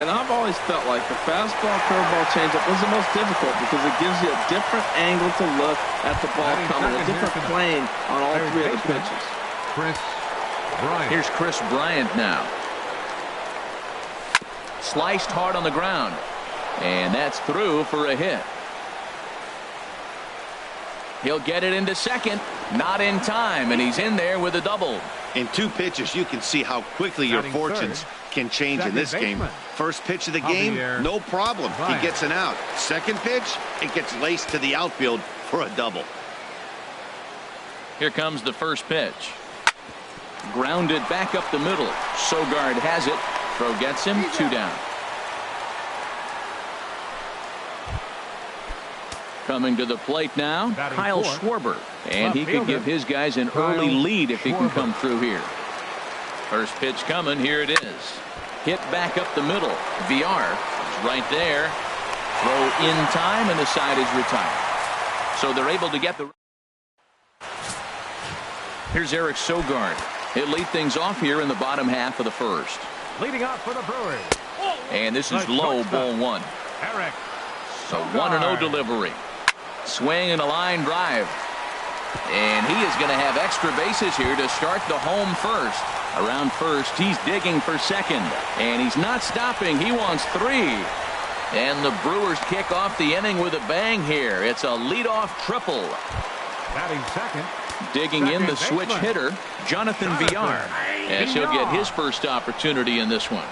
And I've always felt like the fastball, curveball, changeup was the most difficult because it gives you a different angle to look at the ball coming, a different plane on all three of the pitches. Here's Chris Bryant now. Sliced hard on the ground. And that's through for a hit. He'll get it into second. Not in time, and he's in there with a double. In 2 pitches, you can see how quickly your fortunes can change in this game. First pitch of the game, no problem. He gets an out. Second pitch, it gets laced to the outfield for a double. Here comes the first pitch. Grounded back up the middle. Sogard has it. Throw gets him. 2 down. Coming to the plate now, Kyle Schwarber. And he could give his guys an early lead if he can come through here. First pitch coming. Here it is. Hit back up the middle. VR is right there. Throw in time, and the side is retired. So they're able to get the... Here's Eric Sogard. He'll lead things off here in the bottom half of the first. Leading off for the Brewers. And this is low, ball 1. Eric. So 1-0 delivery. Swing and a line drive. And he is going to have extra bases here to start the home first. Around first, he's digging for second. And he's not stopping. He wants 3. And the Brewers kick off the inning with a bang here. It's a leadoff triple. Batting second. Digging in the switch hitter, Jonathan Villar, as he'll get his first opportunity in this one.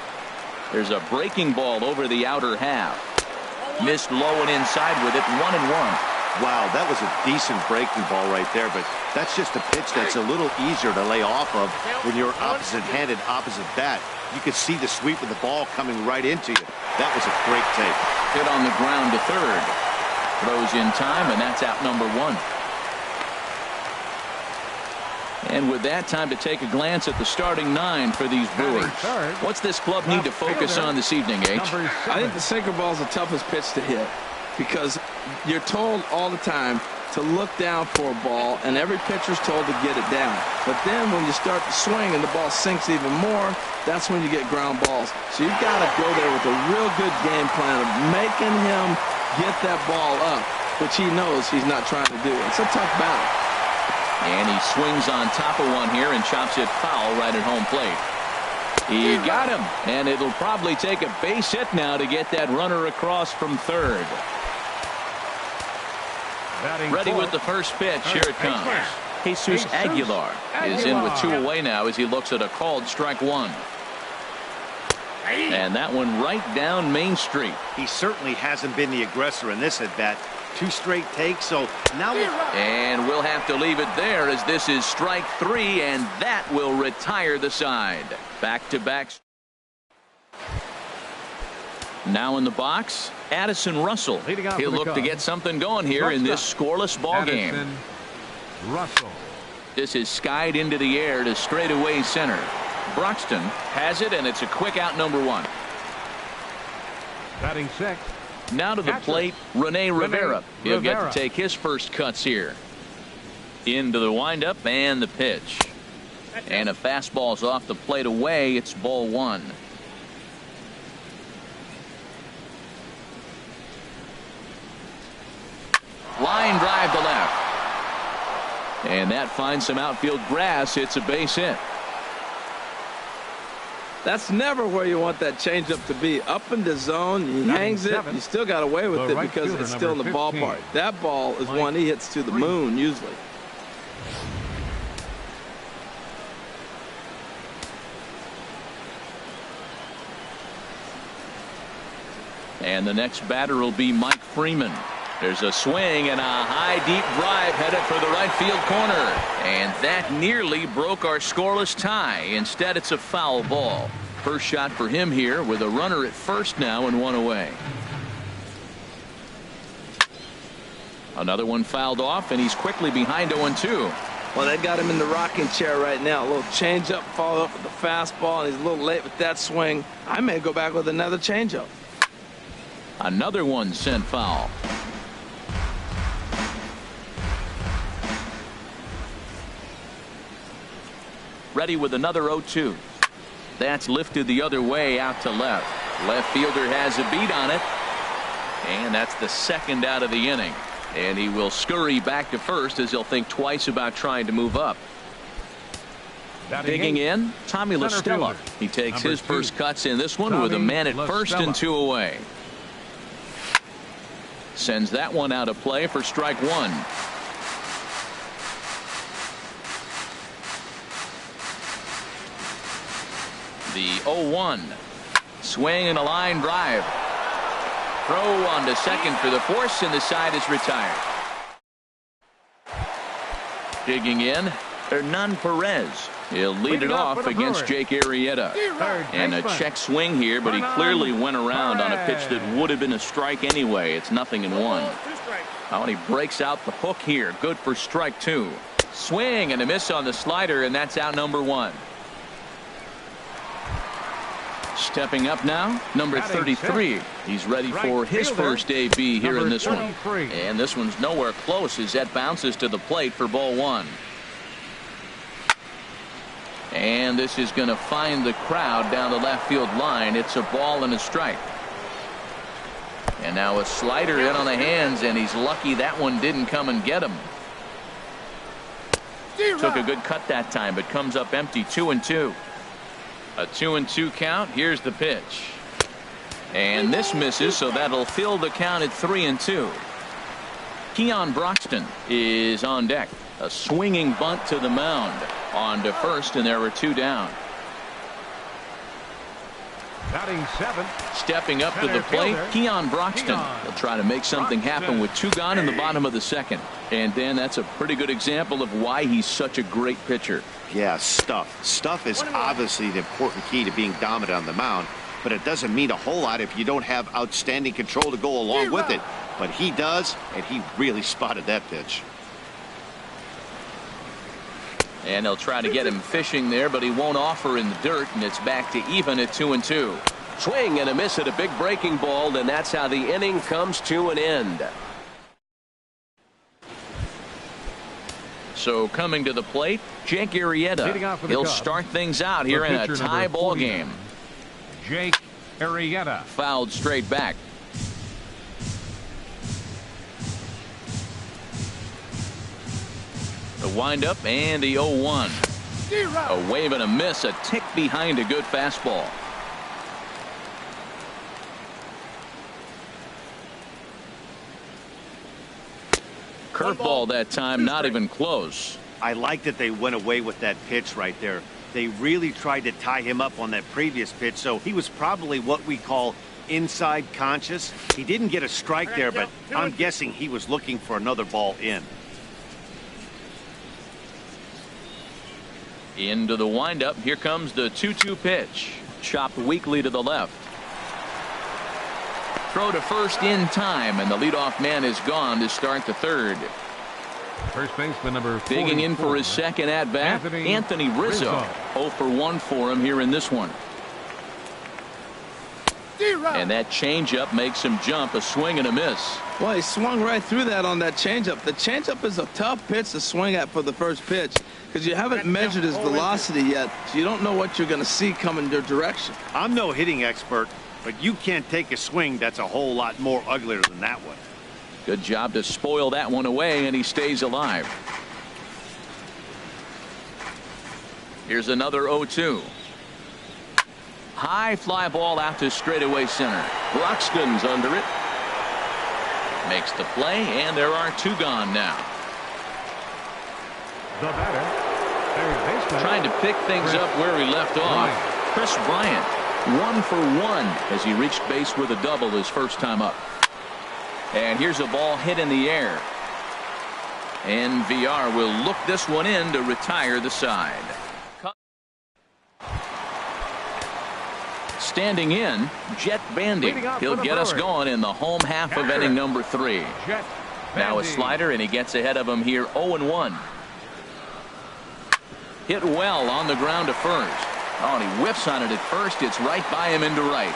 There's a breaking ball over the outer half. Missed low and inside with it. 1-1. Wow, that was a decent breaking ball right there, but that's just a pitch that's a little easier to lay off of when you're opposite-handed, opposite bat. You could see the sweep of the ball coming right into you. That was a great take. Hit on the ground to third. Throws in time, and that's out number 1. And with that, time to take a glance at the starting 9 for these Brewers. What's this club need to focus on this evening, H? I think the sinker ball is the toughest pitch to hit because you're told all the time to look down for a ball, and every pitcher's told to get it down. But then when you start to swing and the ball sinks even more, that's when you get ground balls. So you've got to go there with a real good game plan of making him get that ball up, which he knows he's not trying to do. It's a tough battle. And he swings on top of one here and chops it foul right at home plate. He got him, and it'll probably take a base hit now to get that runner across from third. Ready with the first pitch. Here it comes. Jesus Aguilar is in with 2 away now as he looks at a called strike 1. And that one right down Main Street. He certainly hasn't been the aggressor in this at bat. 2 straight takes, so now and we'll have to leave it there as this is strike 3, and that will retire the side. Back-to-back. Now in the box, Addison Russell. He'll look to get something going here in this scoreless ball game. Russell. This is skied into the air to straightaway center. Broxton has it, and it's a quick out number 1. Batting 6. Now to the plate, Rene Rivera. He'll get to take his first cuts here. Into the windup and the pitch. And a fastball's off the plate away. It's ball 1. Line drive to left. And that finds some outfield grass. It's a base hit. That's never where you want that changeup to be. Up in the zone, he hangs it. You still got away with it because it's still in the ballpark. That ball is one he hits to the moon usually. And the next batter will be Mike Freeman. There's a swing and a high deep drive headed for the right field corner. And that nearly broke our scoreless tie. Instead, it's a foul ball. First shot for him here with a runner at first now and 1 away. Another one fouled off, and he's quickly behind 0-2. Well, they got him in the rocking chair right now. A little changeup, follow up with the fastball, and he's a little late with that swing. I may go back with another changeup. Another one sent foul. Ready with another 0-2. That's lifted the other way out to left. Left fielder has a beat on it. And that's the second out of the inning. And he will scurry back to first as he'll think twice about trying to move up. Digging in, Tommy La Stella. He takes his first cuts in this one with a man at first and 2 away. Sends that one out of play for strike one. The 0-1. Swing and a line drive. Throw on to second for the force, and the side is retired. Digging in, Hernan Perez. He'll lead it off against Jake Arrieta. And a check swing here, but he clearly went around on a pitch that would have been a strike anyway. It's 0-1. Oh, and he breaks out the hook here. Good for strike two. Swing and a miss on the slider, and that's out number one. Stepping up now, number 33. He's ready for his first AB here in this one. And this one's nowhere close as that bounces to the plate for ball one. And this is going to find the crowd down the left field line. It's a ball and a strike. And now a slider in on the hands, and he's lucky that one didn't come and get him. Took a good cut that time, but comes up empty. 2-2. A 2-2 count. Here's the pitch. And this misses, so that'll fill the count at 3-2. Keon Broxton is on deck. A swinging bunt to the mound. On to first, and there were two down. Batting seventh. Stepping up to the plate, Keon Broxton. He'll try to make something happen with two gone in the bottom of the second. And Dan, that's a pretty good example of why he's such a great pitcher. Yeah, stuff. Stuff is obviously the important key to being dominant on the mound, but it doesn't mean a whole lot if you don't have outstanding control to go along with it. But he does, and he really spotted that pitch. And they'll try to get him fishing there, but he won't offer in the dirt, and it's back to even at 2-2. Swing and a miss at a big breaking ball, and that's how the inning comes to an end. So coming to the plate, Jake Arrieta. He'll start things out here in a tie ball game. Jake Arrieta. Fouled straight back. The windup and the 0-1. A wave and a miss, a tick behind a good fastball. Curveball that time, not even close. I like that they went away with that pitch right there. They really tried to tie him up on that previous pitch, so he was probably what we call inside conscious. He didn't get a strike there, but I'm guessing he was looking for another ball in. Into the windup. Here comes the 2-2 pitch. Chopped weakly to the left. Throw to first in time, and the leadoff man is gone to start the third. First baseman number 44. Digging in for his second at bat, Anthony Rizzo. 0 for 1 for him here in this one. And that changeup makes him jump. A swing and a miss. Well, he swung right through that on that changeup. The changeup is a tough pitch to swing at for the first pitch because you haven't measured his velocity yet, so you don't know what you're going to see coming your direction. I'm no hitting expert, but you can't take a swing that's a whole lot more uglier than that one. Good job to spoil that one away, and he stays alive. Here's another 0-2. High fly ball out to straightaway center. Broxton's under it. Makes the play, and there are two gone now. The batter, third baseman. Trying to pick things up where he left off. Chris Bryant, 1 for 1 as he reached base with a double his first time up. And here's a ball hit in the air. And VR will look this one in to retire the side. Standing in, Jet Bandy. He'll get us going in the home half of inning number 3. Now a slider, and he gets ahead of him here. 0-1. Hit well on the ground to first. Oh, and he whiffs on it at first. It's right by him into right.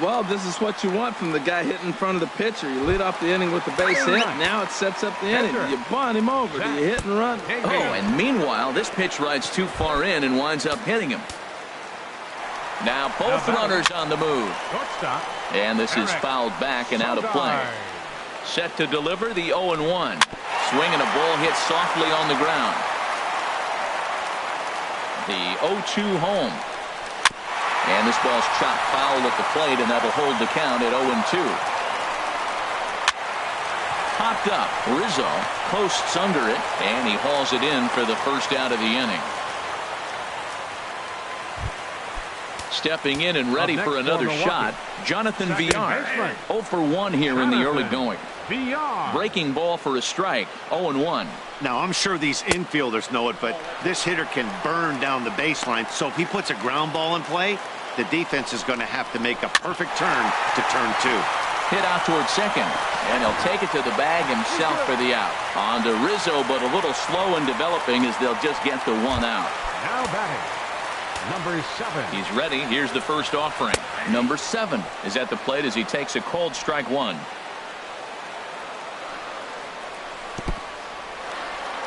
Well, this is what you want from the guy hitting in front of the pitcher. You lead off the inning with the base hit. Now it sets up the inning. Do you bunt him over? Do you hit and run? Oh, and meanwhile, this pitch rides too far in and winds up hitting him. Now both runners on the move. And this is fouled back and out of play. Set to deliver the 0-1. Swing and a ball hit softly on the ground. The 0-2 home. And this ball's chopped foul at the plate, and that'll hold the count at 0-2. Popped up. Rizzo coasts under it, and he hauls it in for the first out of the inning. Stepping in and ready for another shot, Jonathan Villar. 0 for 1 here in the early going. Breaking ball for a strike. 0-1. Now, I'm sure these infielders know it, but this hitter can burn down the baseline. So if he puts a ground ball in play, the defense is going to have to make a perfect turn to turn 2. Hit out towards second, and he'll take it to the bag himself for the out. On to Rizzo, but a little slow in developing as they'll just get the 1 out. Now batting, number 7. He's ready. Here's the first offering. Number 7 is at the plate as he takes a called strike 1.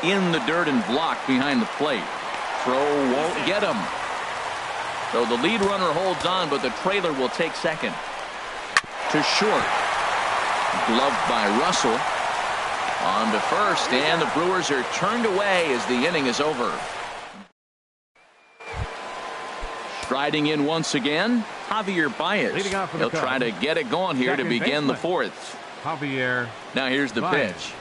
In the dirt and blocked behind the plate. Throw won't get him. So the lead runner holds on, but the trailer will take second. To short. Gloved by Russell. On to first, and the Brewers are turned away as the inning is over. Striding in once again, Javier Baez. He'll try to get it going here to begin the 4th. Javier. Now here's the pitch.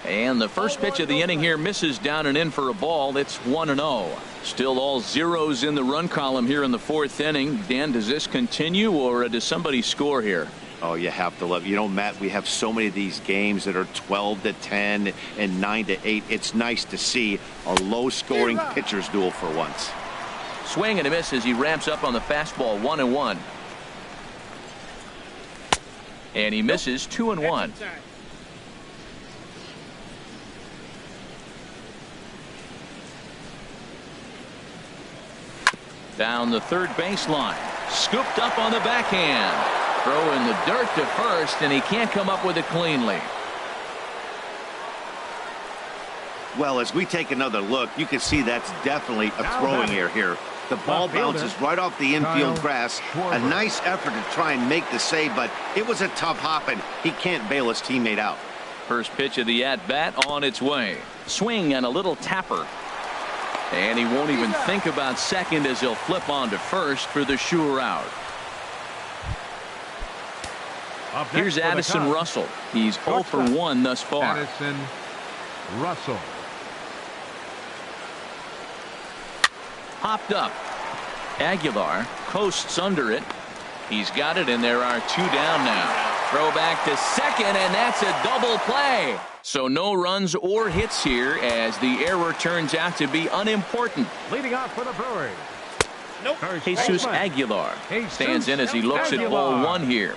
And the first pitch of the inning here misses down and in for a ball. It's 1-0. Still all zeros in the run column here in the 4th inning. Dan, does this continue, or does somebody score here? Oh, you have to love. You know, Matt, we have so many of these games that are 12-10 and 9-8. It's nice to see a low-scoring pitcher's duel for once. Swing and a miss as he ramps up on the fastball. 1-1. And he misses. 2-1. Down the third baseline. Scooped up on the backhand. Throw in the dirt to first, and he can't come up with it cleanly. Well, as we take another look, you can see that's definitely a throwing error here. The ball bounces right off the infield grass. A nice effort to try and make the save, but it was a tough hop, and he can't bail his teammate out. First pitch of the at-bat on its way. Swing and a little tapper. And he won't even think about second as he'll flip on to first for the sure out. Here's Addison Russell. He's 0 for 1 thus far. Addison Russell. Hopped up. Aguilar coasts under it. He's got it, and there are 2 down now. Throw back to second, and that's a double play. So no runs or hits here as the error turns out to be unimportant. Leading off for the Brewers. Jesus Aguilar stands in as he looks at ball 1 here.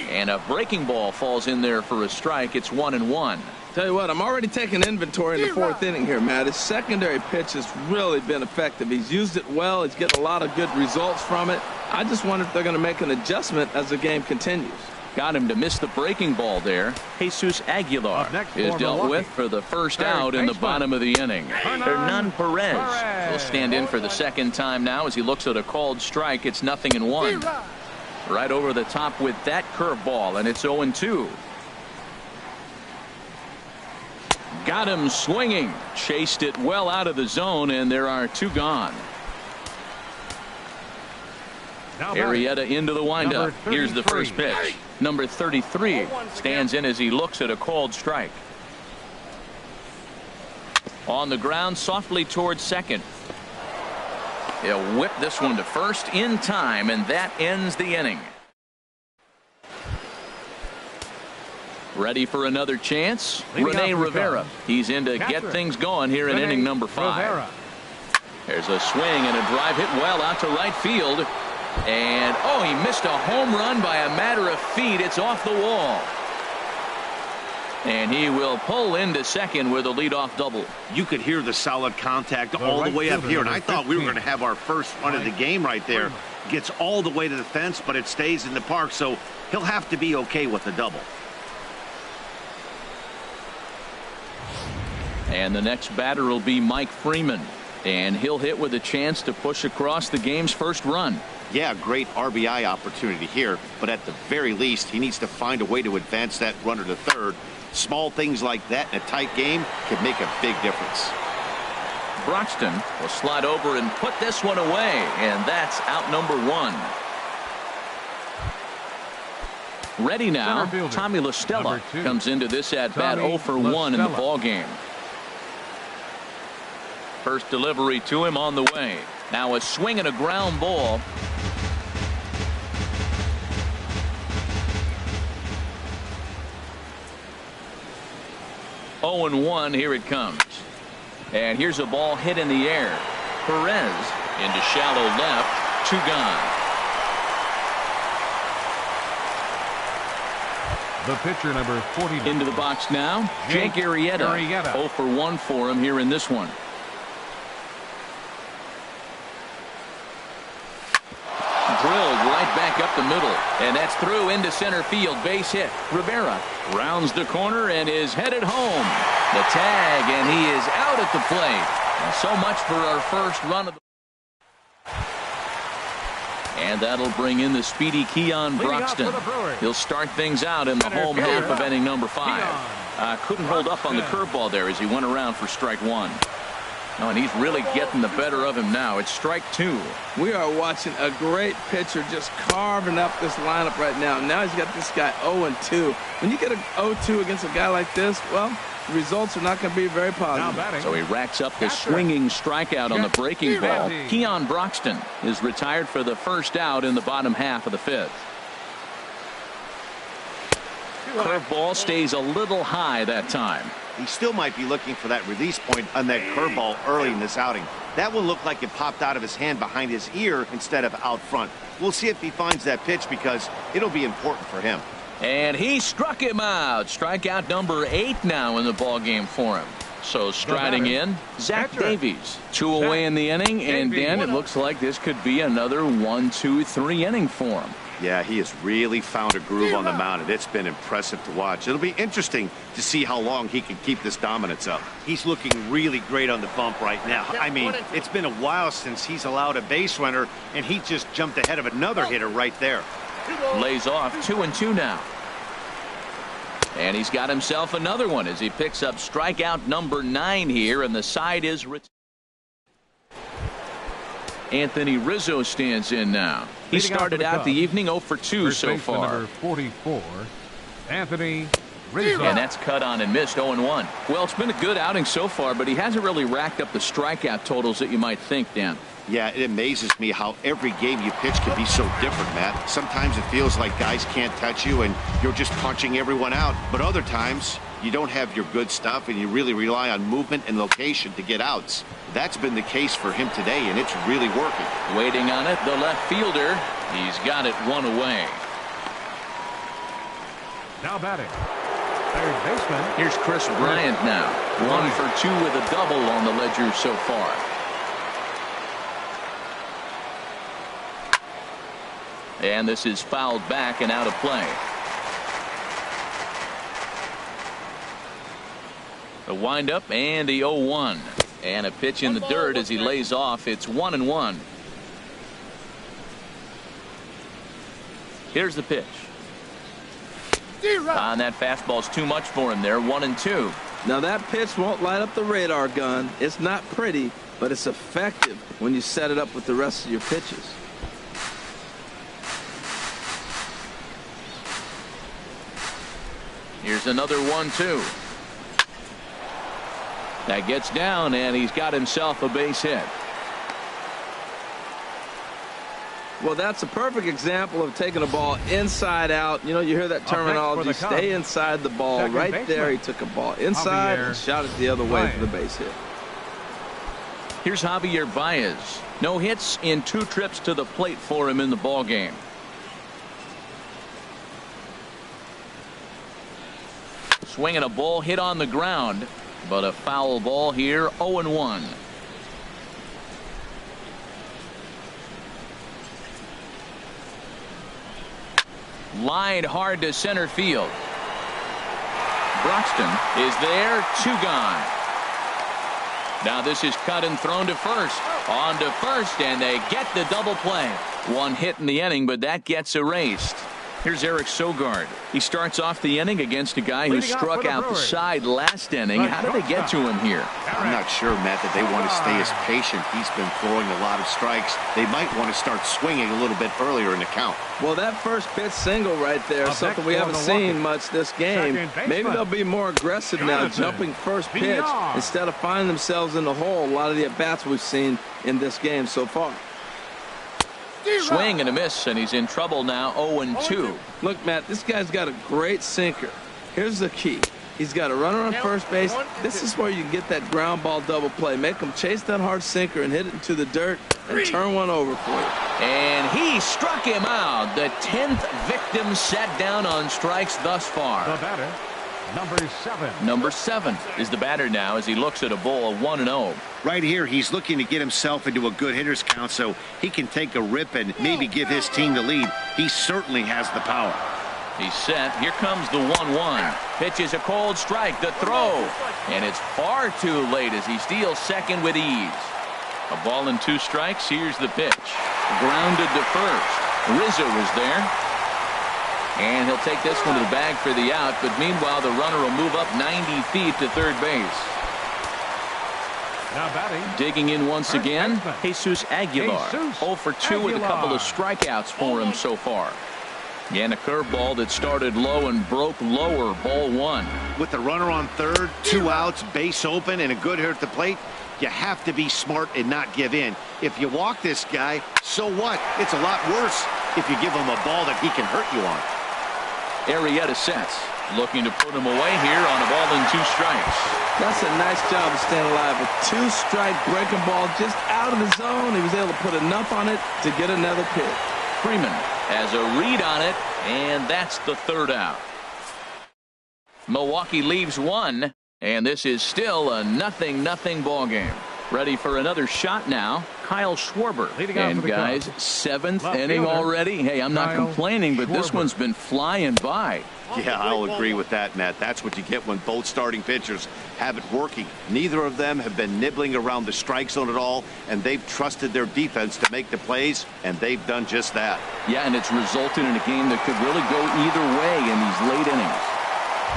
And a breaking ball falls in there for a strike. It's 1-1. Tell you what, I'm already taking inventory in the 4th inning here, Matt. His secondary pitch has really been effective. He's used it well. He's getting a lot of good results from it. I just wonder if they're going to make an adjustment as the game continues. Got him to miss the breaking ball there. Jesus Aguilar is dealt with for the first out in the bottom of the inning. Hernan Perez will stand in for the second time now as he looks at a called strike. It's 0-1. Right over the top with that curveball, and it's 0-2. Got him swinging. Chased it well out of the zone, and there are 2 gone. Arrieta into the windup. Here's the first pitch. Number 33 stands in as he looks at a called strike. On the ground softly towards second. He'll whip this one to first in time, and that ends the inning. Ready for another chance? Rene Rivera. He's in to get things going here in inning number 5. There's a swing and a drive hit well out to right field. And, he missed a home run by a matter of feet. It's off the wall. And he will pull into second with a leadoff double. You could hear the solid contact all the way up here, and I thought we were going to have our first run of the game right there. Gets all the way to the fence, but it stays in the park, so he'll have to be okay with the double. And the next batter will be Mike Freeman, and he'll hit with a chance to push across the game's first run. Yeah, great RBI opportunity here, but at the very least, he needs to find a way to advance that runner to third. Small things like that in a tight game can make a big difference. Broxton will slide over and put this one away, and that's out number one. Ready now, Tommy La Stella comes into this at bat 0 for 1 in the ball game. First delivery to him on the way. Now a swing and a ground ball. Oh and 1, here it comes. And here's a ball hit in the air. Perez into shallow left, 2 gone. The pitcher, number 40. Into the box now, Jake Arrieta. 0 for 1 for him here in this one. Drilled right back up the middle, and that's through into center field. Base hit. Rivera rounds the corner and is headed home. The tag, and he is out at the plate. And so much for our first run of the. And that'll bring in the speedy Keon Broxton. He'll start things out in the home half of inning number 5. Couldn't hold up on the curveball there as he went around for strike 1. Oh, and he's really getting the better of him now. It's strike 2. We are watching a great pitcher just carving up this lineup right now. Now he's got this guy 0-2. When you get a 0-2 against a guy like this, well, the results are not going to be very positive. So he racks up the swinging strikeout on the breaking ball. Keon Broxton is retired for the first out in the bottom half of the 5th. Curveball stays a little high that time. He still might be looking for that release point on that curveball early in this outing. That one looked like it popped out of his hand behind his ear instead of out front. We'll see if he finds that pitch because it'll be important for him. And he struck him out. Strikeout number 8 now in the ball game for him. So striding in, Zach Davies. 2 away in the inning, and Dan, it looks like this could be another 1-2-3 inning for him. Yeah, he has really found a groove on the mound, and it's been impressive to watch. It'll be interesting to see how long he can keep this dominance up. He's looking really great on the bump right now. I mean, it's been a while since he's allowed a base runner, and he just jumped ahead of another hitter right there. Lays off 2-2 now. And he's got himself another one as he picks up strikeout number 9 here, and the side is Anthony Rizzo stands in now. He started out the evening 0 for 2 so far. Number 44, Anthony Rizzo. And that's cut on and missed 0-1. Well, it's been a good outing so far, but he hasn't really racked up the strikeout totals that you might think, Dan. Yeah, it amazes me how every game you pitch can be so different, Matt. Sometimes it feels like guys can't touch you and you're just punching everyone out. But other times you don't have your good stuff and you really rely on movement and location to get outs. That's been the case for him today, and it's really working. Waiting on it, the left fielder. He's got it 1 away. Now batting, third baseman. Here's Chris Bryant now. 1 for 2 with a double on the ledger so far. And this is fouled back and out of play. The windup and the 0-1. And a pitch in the dirt as he lays off. It's 1-1. Here's the pitch. And that fastball's too much for him there. 1-2. Now that pitch won't light up the radar gun. It's not pretty, but it's effective when you set it up with the rest of your pitches. Here's another 1-2. That gets down, and he's got himself a base hit. Well, that's a perfect example of taking a ball inside out. You know, you hear that terminology, stay inside the ball. Right there, he took a ball inside and shot it the other way for the base hit. Here's Javier Baez. No hits in 2 trips to the plate for him in the ball game. Swinging a ball hit on the ground, but a foul ball here. 0-1. Lined hard to center field. Broxton is there. 2 gone. Now this is cut and thrown to first. On to first, and they get the double play. 1 hit in the inning, but that gets erased. Here's Eric Sogard. He starts off the inning against a guy who struck out the side last inning. How did they get to him here? I'm not sure, Matt, that they want to stay as patient. He's been throwing a lot of strikes. They might want to start swinging a little bit earlier in the count. Well, that first pitch single right there is something we haven't seen much this game. Maybe they'll be more aggressive now, jumping first pitch instead of finding themselves in the hole. A lot of the at-bats we've seen in this game so far. Swing and a miss, and he's in trouble now. 0-2. Look, Matt, this guy's got a great sinker. Here's the key. He's got a runner on first base. This is where you get that ground ball double play. Make him chase that hard sinker and hit it into the dirt and turn one over for you. And he struck him out. The 10th victim set down on strikes thus far. The batter, number 7. Number 7 is the batter now as he looks at a ball of 1-0. Right here, he's looking to get himself into a good hitter's count so he can take a rip and maybe give his team the lead. He certainly has the power. He's set. Here comes the 1-1. Pitches a cold strike. The throw. And it's far too late as he steals second with ease. A ball and 2 strikes. Here's the pitch. Grounded to first. Rizzo was there. And he'll take this one to the bag for the out. But meanwhile, the runner will move up 90 feet to third base. Now batting. Digging in once again, Jesus Aguilar. 0 for 2 with a couple of strikeouts for him so far. And a curveball that started low and broke lower. Ball 1. With the runner on third, 2 outs, base open, and a good hitter at the plate, you have to be smart and not give in. If you walk this guy, so what? It's a lot worse if you give him a ball that he can hurt you on. Arrieta sets. Looking to put him away here on a ball and 2 strikes. That's a nice job of staying alive. A 2-strike breaking ball just out of the zone. He was able to put enough on it to get another pitch. Freeman has a read on it, and that's the 3rd out. Milwaukee leaves 1, and this is still a 0-0 ball game. Ready for another shot now. Kyle Schwarber. And guys, 7th inning already. Hey, I'm not complaining, but this one's been flying by. Yeah, I'll agree with that, Matt. That's what you get when both starting pitchers have it working. Neither of them have been nibbling around the strike zone at all, and they've trusted their defense to make the plays, and they've done just that. Yeah, and it's resulted in a game that could really go either way in these late innings.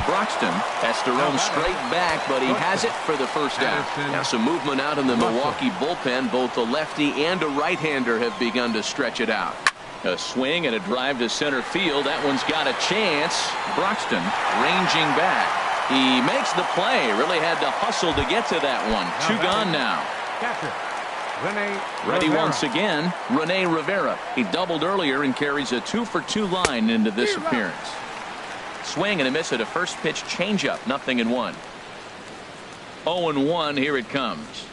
Broxton has to run straight back, but he has it for the first out. Now some movement out in the Milwaukee bullpen. Both a lefty and a right-hander have begun to stretch it out. A swing and a drive to center field. That one's got a chance. Broxton ranging back. He makes the play. Really had to hustle to get to that one. 2 gone now. Ready once again, Rene Rivera. He doubled earlier and carries a 2 for 2 line into this appearance. Swing and a miss at a first pitch changeup. 0-1. 0-1. Here it comes.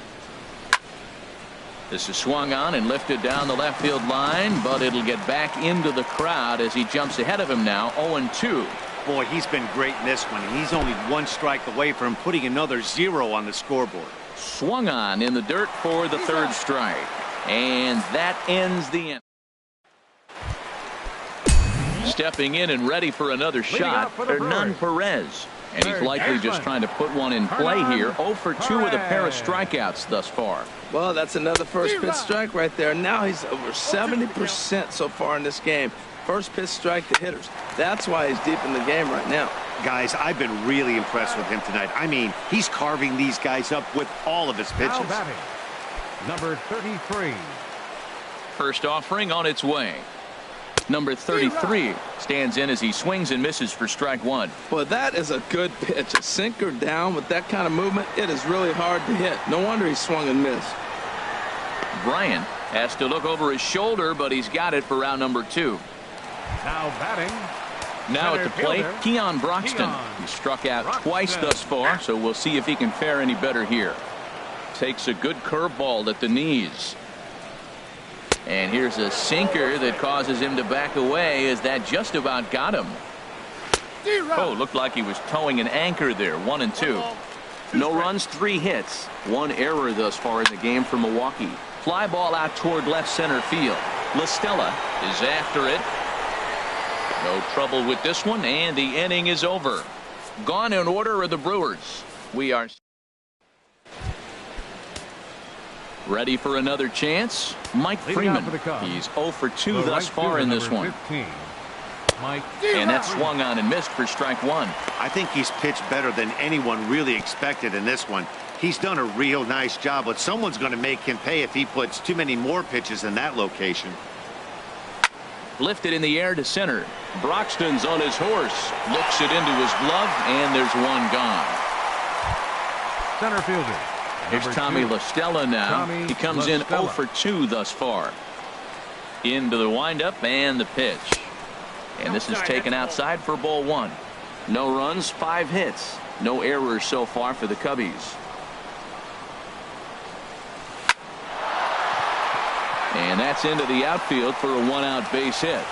This is swung on and lifted down the left field line, but it'll get back into the crowd as he jumps ahead of him now. 0-2. Boy, he's been great in this one. He's only 1 strike away from putting another 0 on the scoreboard. Swung on in the dirt for the 3rd strike. And that ends the inning. Stepping in and ready for another shot, Hernan Perez. And he's likely just trying to put one in play here. 0 for 2 with a pair of strikeouts thus far. Well, that's another first pitch strike right there. Now he's over 70% so far in this game. First pitch strike to hitters. That's why he's deep in the game right now. Guys, I've been really impressed with him tonight. I mean, he's carving these guys up with all of his pitches. Now batting, number 33. First offering on its way. Number 33 stands in as he swings and misses for strike 1. Well, that is a good pitch. A sinker down with that kind of movement, it is really hard to hit. No wonder he swung and missed. Bryant has to look over his shoulder, but he's got it for round number 2. Now batting. Now at the plate, Keon Broxton. He struck out twice thus far, so we'll see if he can fare any better here. Takes a good curveball at the knees. And here's a sinker that causes him to back away as that just about got him. Oh, looked like he was towing an anchor there. 1-2. No runs, 3 hits. 1 error thus far in the game for Milwaukee. Fly ball out toward left center field. La Stella is after it. No trouble with this one, and the inning is over. Gone in order are the Brewers. We are ready for another chance. Mike Freeman. He's 0 for 2 thus far in this one. And that swung on and missed for strike 1. I think he's pitched better than anyone really expected in this one. He's done a real nice job, but someone's going to make him pay if he puts too many more pitches in that location. Lifted in the air to center. Broxton's on his horse. Looks it into his glove, and there's one gone. Center fielder. Here's Tommy La Stella now. He comes in 0 for 2 thus far. Into the windup and the pitch. And this is taken outside for ball 1. No runs, 5 hits. No errors so far for the Cubbies. And that's into the outfield for a 1-out base hit.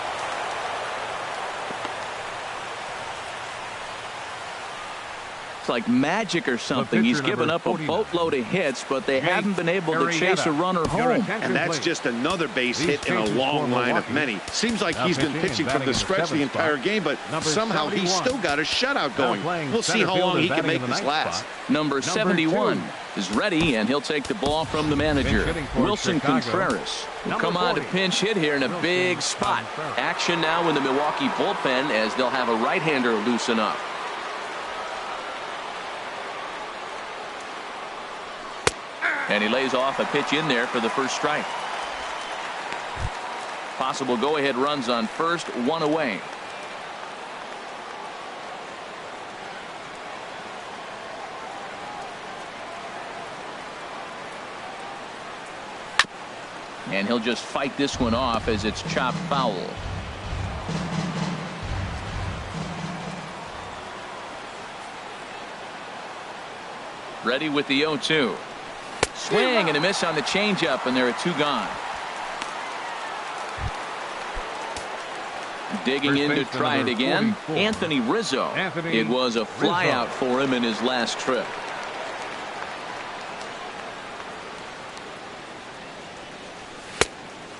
It's like magic or something. He's given up a boatload of hits, but they haven't been able to chase a runner home. And that's just another base hit in a long line of many. Seems like he's been pitching from the stretch the entire game, but somehow he's still got a shutout going. We'll see how long he can make this last. Number 71 is ready, and he'll take the ball from the manager. Wilson Contreras will come on to pinch hit here in a big spot. Action now in the Milwaukee bullpen as they'll have a right-hander loosen up. And he lays off a pitch in there for the first strike. Possible go-ahead runs on first, 1 away. And he'll just fight this one off as it's chopped foul. Ready with the 0-2. Swing and a miss on the changeup, and there are 2 gone. Digging in to try it again, Anthony Rizzo. It was a flyout for him in his last trip.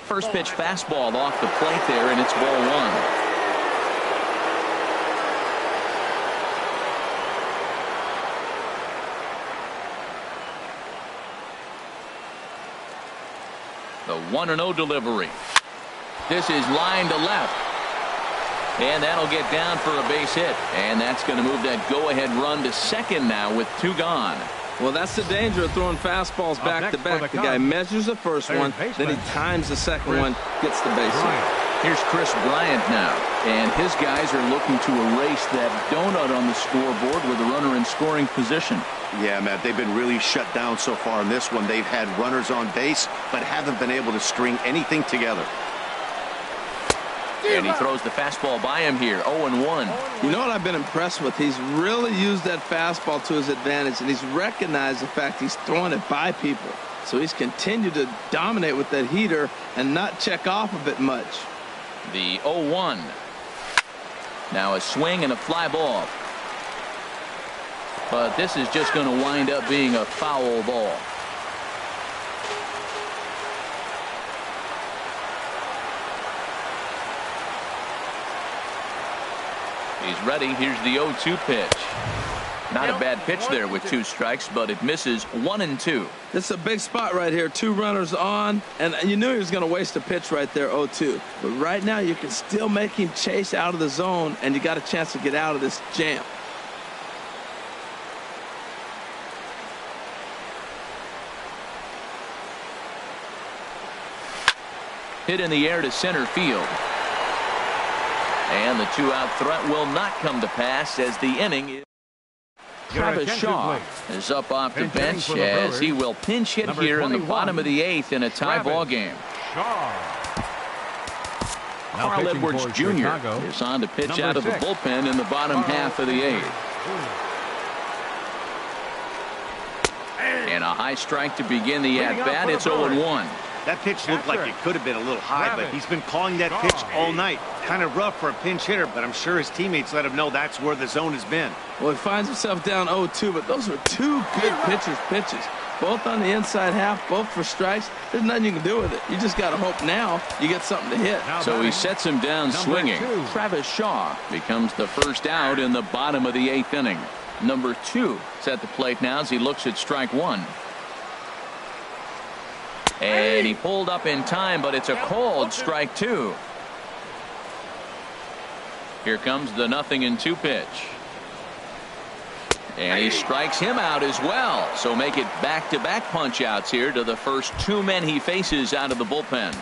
First pitch fastball off the plate there, and it's ball 1. The 1-0 delivery. This is line to left. And that'll get down for a base hit. And that's going to move that go-ahead run to second now with 2 gone. Well, that's the danger of throwing fastballs back to back. The guy measures the first one, then he times the second one, gets the base hit. Here's Chris Bryant now. And his guys are looking to erase that donut on the scoreboard with a runner in scoring position. Yeah, Matt, they've been really shut down so far in this one. They've had runners on base, but haven't been able to string anything together. And he throws the fastball by him here, 0-1. You know what I've been impressed with? He's really used that fastball to his advantage, and he's recognized the fact he's throwing it by people. So he's continued to dominate with that heater and not check off of it much. The 0-1. Now a swing and a fly ball. But this is just going to wind up being a foul ball. He's ready. Here's the 0-2 pitch. Not a bad pitch there with 2 strikes, but it misses 1-2. This is a big spot right here. 2 runners on, and you knew he was going to waste a pitch right there, 0-2. But right now you can still make him chase out of the zone, and you got a chance to get out of this jam. Hit in the air to center field. And the 2-out threat will not come to pass as the inning is. Travis Shaw is up off the bench as he will pinch hit here in the bottom of the 8th in a tie ball game. Carl Edwards Jr. is on to pitch out of the bullpen in the bottom half of the 8th. And a high strike to begin the at-bat. It's 0-1. That pitch looked like it could have been a little high, but he's been calling that pitch all night. Kind of rough for a pinch hitter, but I'm sure his teammates let him know that's where the zone has been. Well, he finds himself down 0-2, but those were two good pitchers' pitches. Both on the inside half, both for strikes. There's nothing you can do with it. You just got to hope now you get something to hit. So he sets him down swinging. Travis Shaw becomes the first out in the bottom of the 8th inning. Number 2 is at the plate now as he looks at strike 1. And he pulled up in time, but it's a called strike 2. Here comes the 0-2 pitch. And he strikes him out as well. So make it back-to-back punch-outs here to the first 2 men he faces out of the bullpen.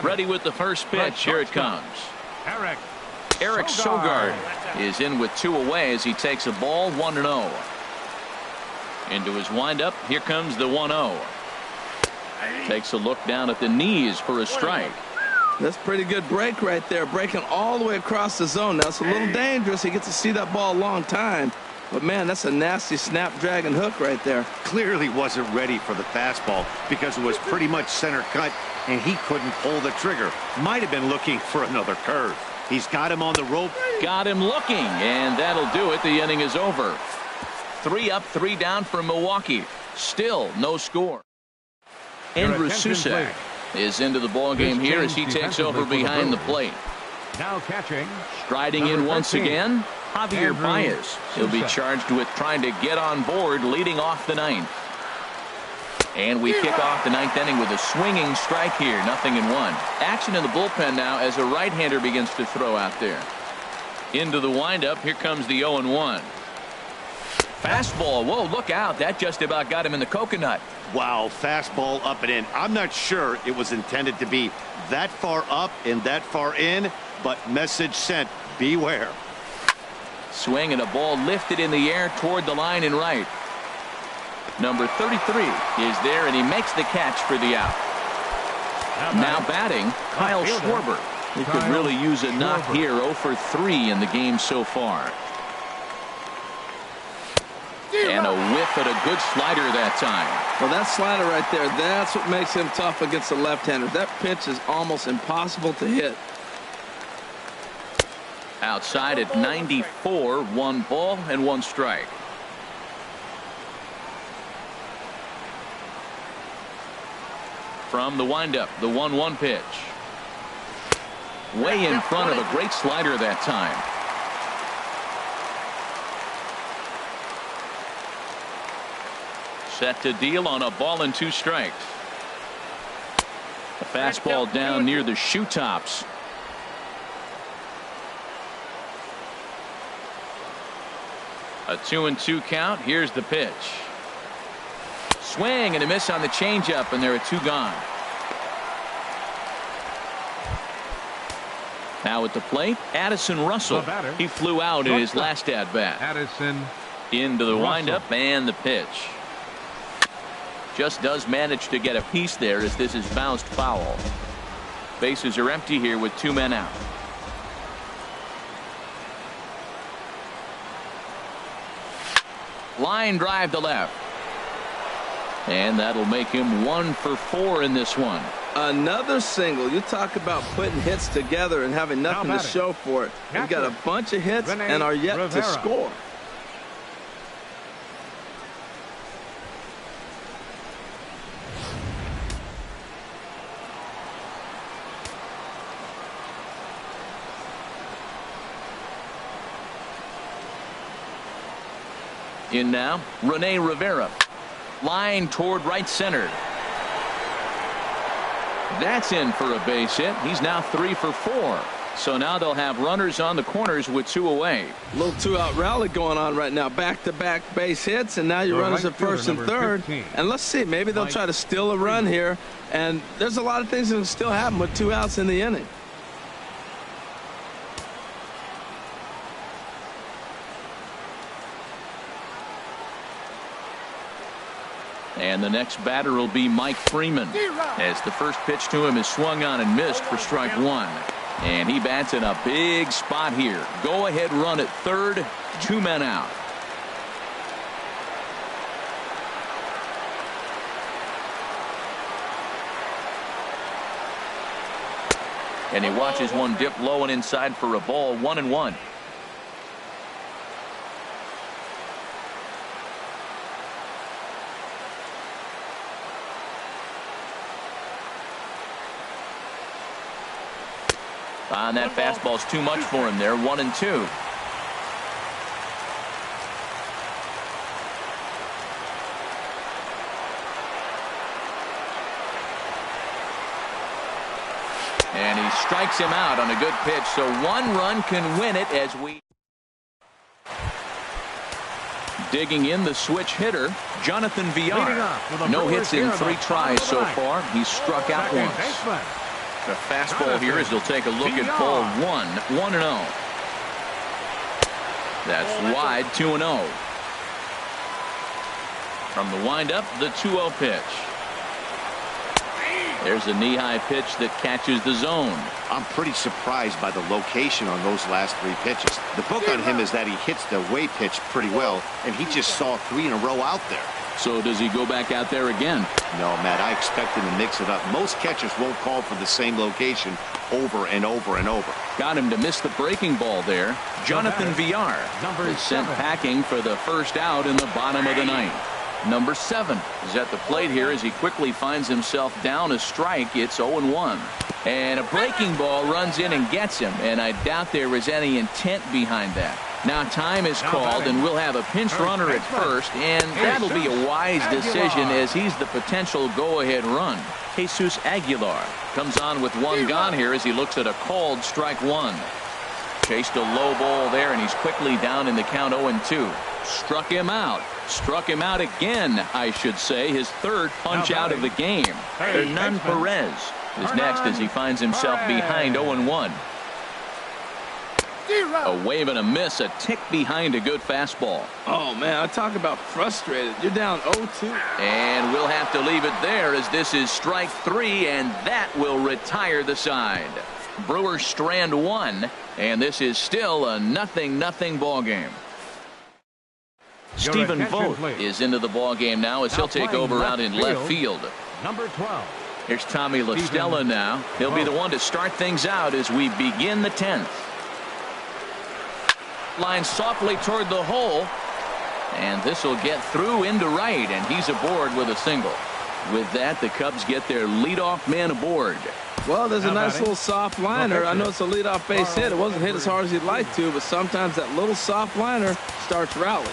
Ready with the first pitch. Here it comes. Eric Sogard is in with 2 away as he takes a ball 1-0. Into his windup. Here comes the 1-0. Takes a look down at the knees for a strike. That's pretty good break right there, breaking all the way across the zone. Now it's a little dangerous. He gets to see that ball a long time, but man, that's a nasty snapdragon hook right there. Clearly wasn't ready for the fastball because it was pretty much center cut and he couldn't pull the trigger. Might have been looking for another curve. He's got him on the rope. Got him looking, and that'll do it. The inning is over. 3 up, 3 down for Milwaukee. Still no score. Andrew Susak is into the ball game here as he takes over behind the plate. Now catching. Striding in once again, Javier Baez. He'll be charged with trying to get on board leading off the 9th. And we kick off the 9th inning with a swinging strike here. 0-1. Action in the bullpen now as a right-hander begins to throw out there. Into the windup. Here comes the 0-1. Fastball. Whoa, look out. That just about got him in the coconut. Wow, fastball up and in. I'm not sure it was intended to be that far up and that far in, but message sent. Beware. Swing and a ball lifted in the air toward the line and right. Number 33 is there, and he makes the catch for the out. Now batting, Kyle Schwarber. He could really use a knock here. 0 for 3 in the game so far. And a whiff at a good slider that time. Well, that slider right there, that's what makes him tough against the left-hander. That pitch is almost impossible to hit. Outside at 94, 1 ball and 1 strike. From the windup, the 1-1 pitch. Way in front of a great slider that time. Set to deal on a ball and 2 strikes. A fastball down near the shoe tops. A 2-2 count. Here's the pitch. Swing and a miss on the changeup, and there are 2 gone. Now at the plate, Addison Russell. He flew out in his last at bat. Addison into the windup and the pitch. Just does manage to get a piece there as this is bounced foul. Bases are empty here with 2 men out. Line drive to left. And that'll make him 1 for 4 in this one. Another single. You talk about putting hits together and having nothing to show for it. We've got a bunch of hits and are yet to score. In now, Rene Rivera. Line toward right center. That's in for a base hit. He's now 3 for 4. So now they'll have runners on the corners with 2 away. A little 2-out rally going on right now. Back-to-back base hits, and now your runners at first and third. 15. And let's see, maybe they'll try to steal a run here. And there's a lot of things that can still happen with 2 outs in the inning. And the next batter will be Mike Freeman, as the first pitch to him is swung on and missed for strike 1. And he bats in a big spot here. Go ahead run at third, 2 men out. And he watches one dip low and inside for a ball. 1-1. And that fastball's too much for him there. 1-2. And he strikes him out on a good pitch, so one run can win it as we... Digging in the switch hitter, Jonathan Villar. No hits in 3 tries so far. He's struck out once. The fastball here as he'll take a look at ball 1. 1-0. That's wide. 2-0. From the windup, the 2-0 pitch. There's a knee-high pitch that catches the zone. I'm pretty surprised by the location on those last 3 pitches. The book on him is that he hits the way pitch pretty well, and he just saw 3 in a row out there. So does he go back out there again? No, Matt, I expect him to mix it up. Most catchers won't call for the same location over and over and over. Got him to miss the breaking ball there. Jonathan Villar is sent packing for the first out in the bottom of the 9th. Number 7 is at the plate here as he quickly finds himself down a strike. It's 0-1. And a breaking ball runs in and gets him, and I doubt there is any intent behind that. Now time is called, and we'll have a pinch runner at first, and that'll be a wise decision as he's the potential go-ahead run. Jesus Aguilar comes on with 1 gone here as he looks at a called strike 1. Chased a low ball there, and he's quickly down in the count. 0-2. Struck him out. Struck him out again, I should say. His 3rd punch out of the game. Hernan Perez is next as he finds himself behind 0-1. A wave and a miss, a tick behind a good fastball. Oh, man, I talk about frustrated. You're down 0-2. And we'll have to leave it there as this is strike 3, and that will retire the side. Brewers strand 1, and this is still a 0-0 ball game. Stephen Vogt is into the ball game now as he'll take over out in left field. Number 12. Here's Tommy La Stella now. He'll be the one to start things out as we begin the 10th. Line softly toward the hole, and this will get through into right, and he's aboard with a single. With that, the Cubs get their leadoff man aboard. Well, there's a nice little soft liner. I know it's a leadoff base hit. It wasn't hit as hard as he'd like to, but sometimes that little soft liner starts rallies.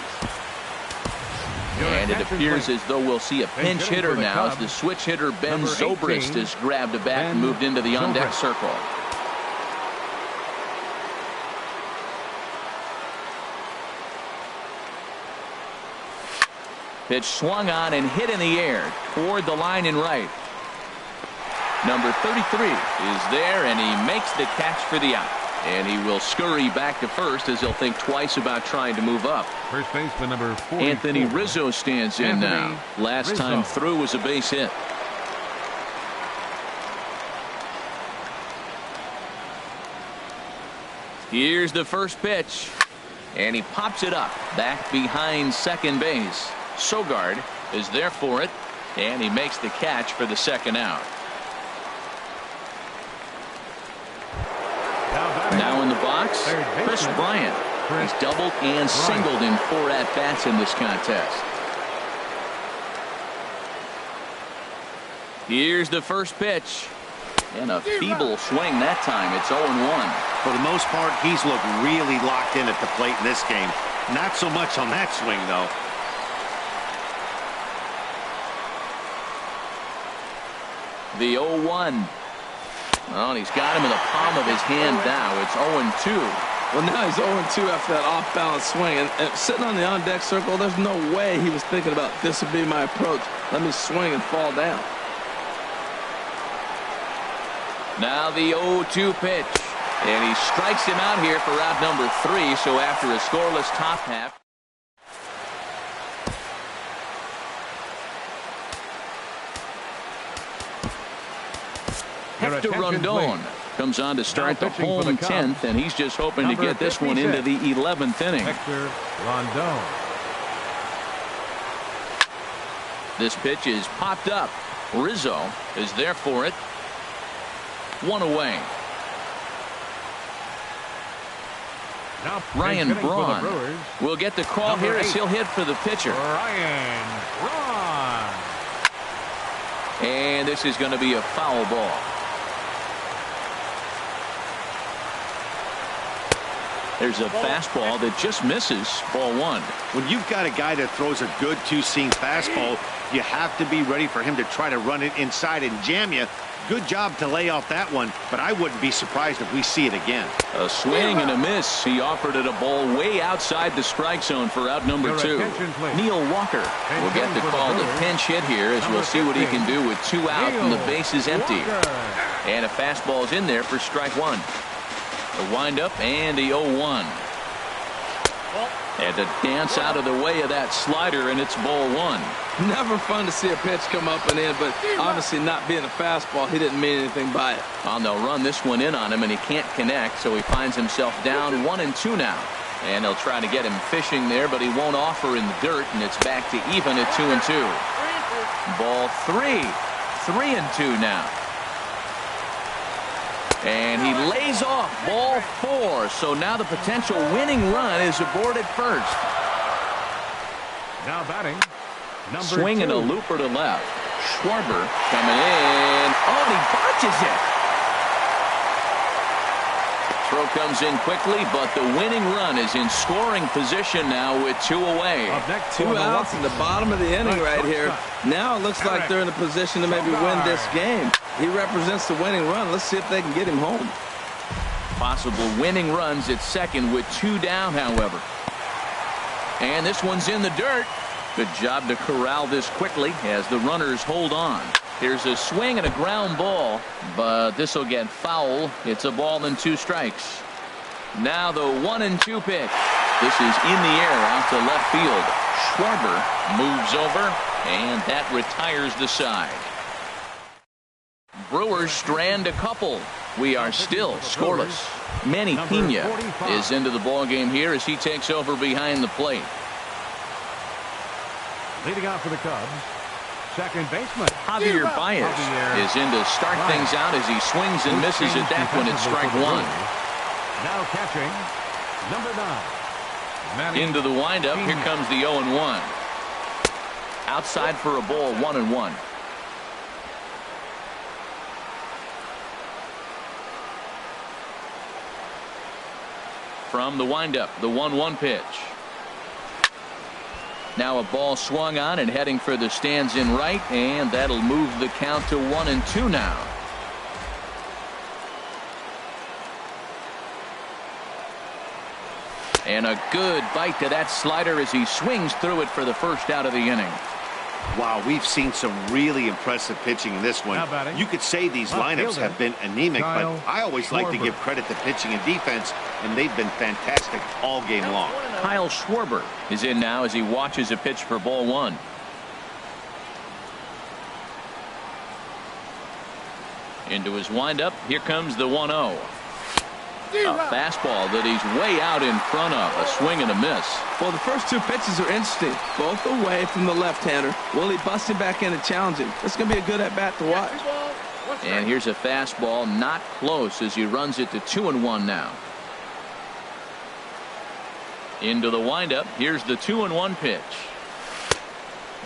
And it appears as though we'll see a pinch hitter now as the switch hitter Ben Zobrist has grabbed a bat and moved into the on-deck circle. Pitch swung on and hit in the air toward the line in right. Number 33 is there, and he makes the catch for the out. And he will scurry back to first as he'll think twice about trying to move up. First baseman number 44. Anthony Rizzo stands in now. Last time through was a base hit. Here's the first pitch, and he pops it up back behind second base. Sogard is there for it, and he makes the catch for the second out. Now in the box, Chris Bryant. He's doubled and singled in 4 at-bats in this contest. Here's the first pitch. And a feeble swing that time. It's 0-1. For the most part, he's looked really locked in at the plate in this game. Not so much on that swing, though. The 0-1. Well, he's got him in the palm of his hand now. It's 0-2. Well, now he's 0-2 after that off-balance swing. And sitting on the on-deck circle, there's no way he was thinking about this would be my approach. Let me swing and fall down. Now the 0-2 pitch. And he strikes him out here for out number 3. So after a scoreless top half. Hector Rondon comes on to start the home 10th, and he's just hoping to get this one into the 11th inning. Hector Rondon. This pitch is popped up. Rizzo is there for it. 1 away. Now Ryan hitting for the Braun Brewers, will get the call Number here as 8. he'll hit for the pitcher. Ryan Braun. And this is going to be a foul ball. There's a fastball that just misses. Ball 1. When you've got a guy that throws a good two-seam fastball, you have to be ready for him to try to run it inside and jam you. Good job to lay off that one, but I wouldn't be surprised if we see it again. A swing and a miss. He offered it a ball way outside the strike zone for out number 2. Neil Walker will get the call to pinch hit here as we'll see what he can do with 2 out and the base is empty. And a fastball is in there for strike 1. The windup and the 0-1. And to dance out of the way of that slider, and it's ball 1. Never fun to see a pitch come up and in, but obviously not being a fastball, he didn't mean anything by it. And they'll run this one in on him, and he can't connect, so he finds himself down 1-2 now. And they'll try to get him fishing there, but he won't offer in the dirt, and it's back to even at 2-2. Ball 3. 3-2 now. And he lays off ball 4. So now the potential winning run is aboard at first. Now batting, number Swinging 2. a looper to left. Schwarber coming in. Oh, and he botches it. Throw comes in quickly, but the winning run is in scoring position now with 2 away. Up next, 2 outs in the bottom of the inning right here. Now it looks like they're in a position to maybe win this game. He represents the winning run. Let's see if they can get him home. Possible winning runs at second with 2 down, however. And this one's in the dirt. Good job to corral this quickly as the runners hold on. Here's a swing and a ground ball, but this will get foul. It's a ball and 2 strikes. Now the 1-2 pitch. This is in the air out to left field. Schwarber moves over, and that retires the side. Brewers strand a couple. We are still scoreless. Manny Pena is into the ball game here as he takes over behind the plate. Leading out for the Cubs, second baseman Javier Baez is in to start things out as he swings and misses at that one at strike 1. Now catching, number 9. Into the windup. Here comes the 0-1. Outside for a ball, 1-1. From the windup, the 1-1 pitch. Now a ball swung on and heading for the stands in right, and that'll move the count to 1-2 now. And a good bite to that slider as he swings through it for the first out of the inning. Wow, we've seen some really impressive pitching in this one. You could say these lineups have been anemic, but I always like to give credit to pitching and defense, and they've been fantastic all game long. Kyle Schwarber is in now as he watches a pitch for ball 1. Into his windup. Here comes the 1-0. A fastball that he's way out in front of. A swing and a miss. Well, the first 2 pitches are interesting. Both away from the left-hander. Will he bust him back in and challenge him? It's going to be a good at-bat to watch. And here's a fastball not close as he runs it to 2-1 now. Into the windup. Here's the 2-1 pitch.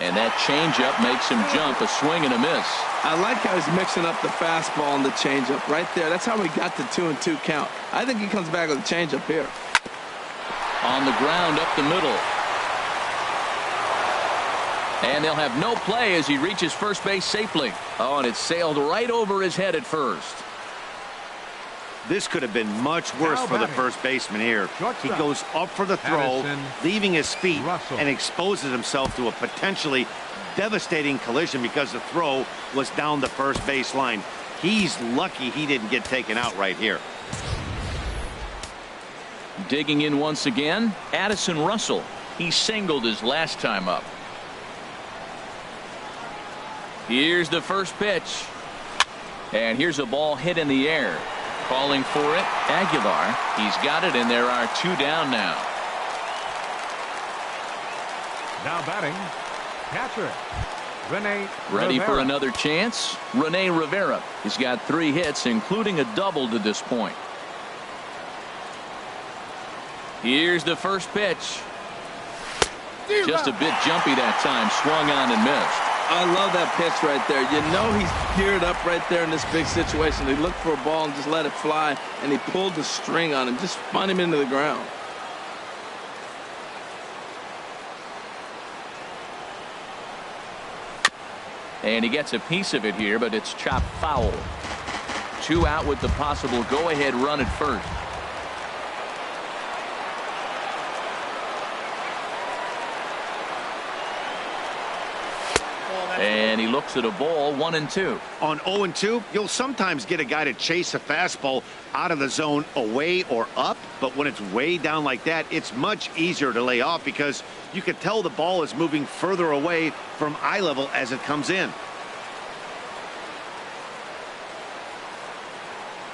And that changeup makes him jump. A swing and a miss. I like how he's mixing up the fastball and the changeup right there. That's how we got the 2-2 count. I think he comes back with a changeup here. On the ground up the middle. And they'll have no play as he reaches first base safely. Oh, and it sailed right over his head at first. This could have been much worse for the first baseman here. He goes up for the throw, leaving his feet, and exposes himself to a potentially devastating collision because the throw was down the first base line. He's lucky he didn't get taken out right here. Digging in once again, Addison Russell. He singled his last time up. Here's the first pitch. And here's a ball hit in the air. Calling for it, Aguilar. He's got it, and there are 2 down now. Now batting, catcher Rene Ready Rivera. for another chance? Rene Rivera. He's got 3 hits, including a double to this point. Here's the first pitch. Just a bit jumpy that time. Swung on and missed. I love that pitch right there. You know he's geared up right there in this big situation. He looked for a ball and just let it fly, and he pulled the string on him, just spun him into the ground. And he gets a piece of it here, but it's chopped foul. 2 out with the possible go-ahead run at first. And he looks at a ball, 1-2. On 0-2, you'll sometimes get a guy to chase a fastball out of the zone away or up, but when it's way down like that, it's much easier to lay off because you can tell the ball is moving further away from eye level as it comes in.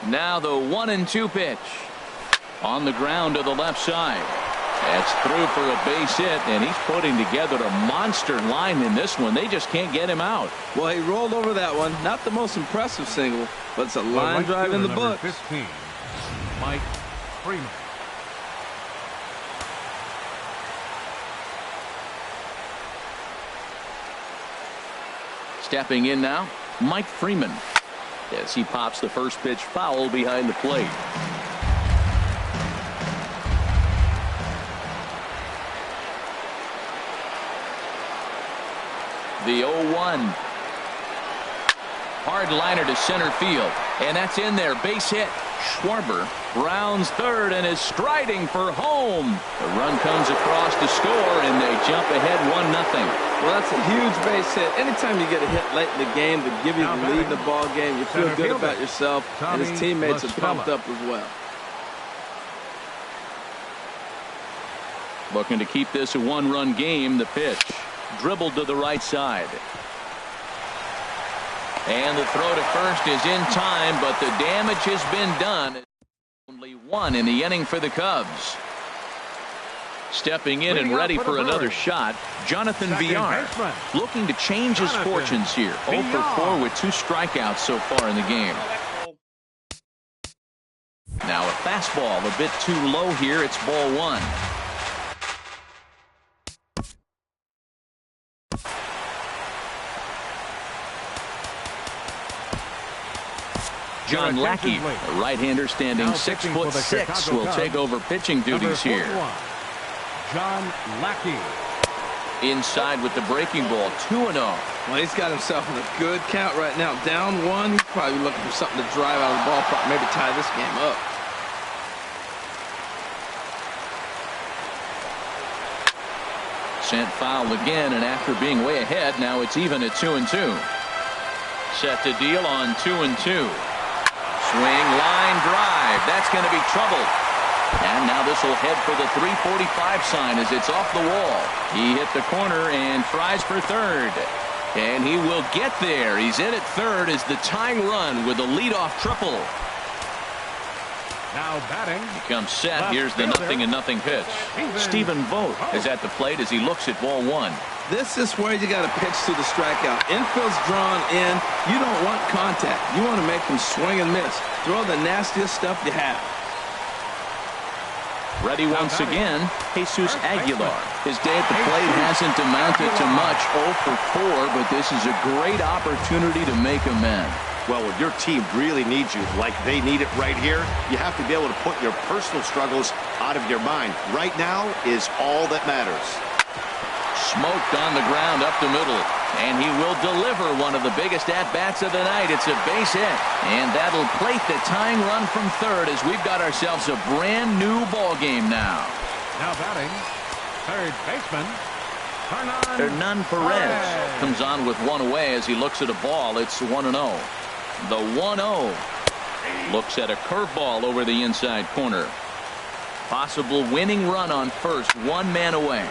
Now the 1-2 pitch. On the ground to the left side. That's through for a base hit, and he's putting together a monster line in this one. They just can't get him out. Well, he rolled over that one. Not the most impressive single, but it's a line drive in the books. 15, Mike Freeman. Stepping in now, Mike Freeman. As he pops the first pitch foul behind the plate. The 0-1. Hard liner to center field. And that's in there. Base hit. Schwarber rounds third and is striding for home. The run comes across to score, and they jump ahead 1-0. Well, that's a huge base hit. Anytime you get a hit late in the game to give you the lead in the ball game, you feel good about yourself, and his teammates are pumped up as well. Looking to keep this a 1-run game. The pitch. Dribbled to the right side. And the throw to first is in time, but the damage has been done. Only 1 in the inning for the Cubs. Stepping in and ready for another shot, Jonathan Villar, looking to change his fortunes here. 0 for 4 with 2 strikeouts so far in the game. Now a fastball a bit too low here. It's ball 1. John Lackey, a right-hander standing 6'6", will take over pitching duties here. John Lackey. Inside with the breaking ball, 2-0. Well, he's got himself in a good count right now. Down 1, he's probably looking for something to drive out of the ballpark, maybe tie this game up. Sent foul again, and after being way ahead, now it's even at 2-2. Set to deal on 2-2. Swing, line drive. That's going to be trouble. And now this will head for the 345 sign as it's off the wall. He hit the corner and tries for third. And he will get there. He's in at third as the tying run with a leadoff triple. Now batting. He comes set. Here's the 0-0 pitch. Stephen Vogt is at the plate as he looks at ball 1. This is where you got to pitch to the strikeout. Infield's drawn in. You don't want contact. You want to make them swing and miss. Throw the nastiest stuff you have. Ready once again, Jesus Aguilar. His day at the plate hasn't amounted to much. 0 for 4, but this is a great opportunity to make amends. Well, when your team really needs you, like they need it right here, you have to be able to put your personal struggles out of your mind. Right now is all that matters. Smoked on the ground up the middle, and he will deliver one of the biggest at-bats of the night. It's a base hit, and that'll plate the tying run from third as we've got ourselves a brand new ball game now. Now batting, third baseman, Hernan Perez comes on with one away as he looks at a ball. It's 1-0. The 1-0 looks at a curveball over the inside corner. Possible winning run on first, 1 man away.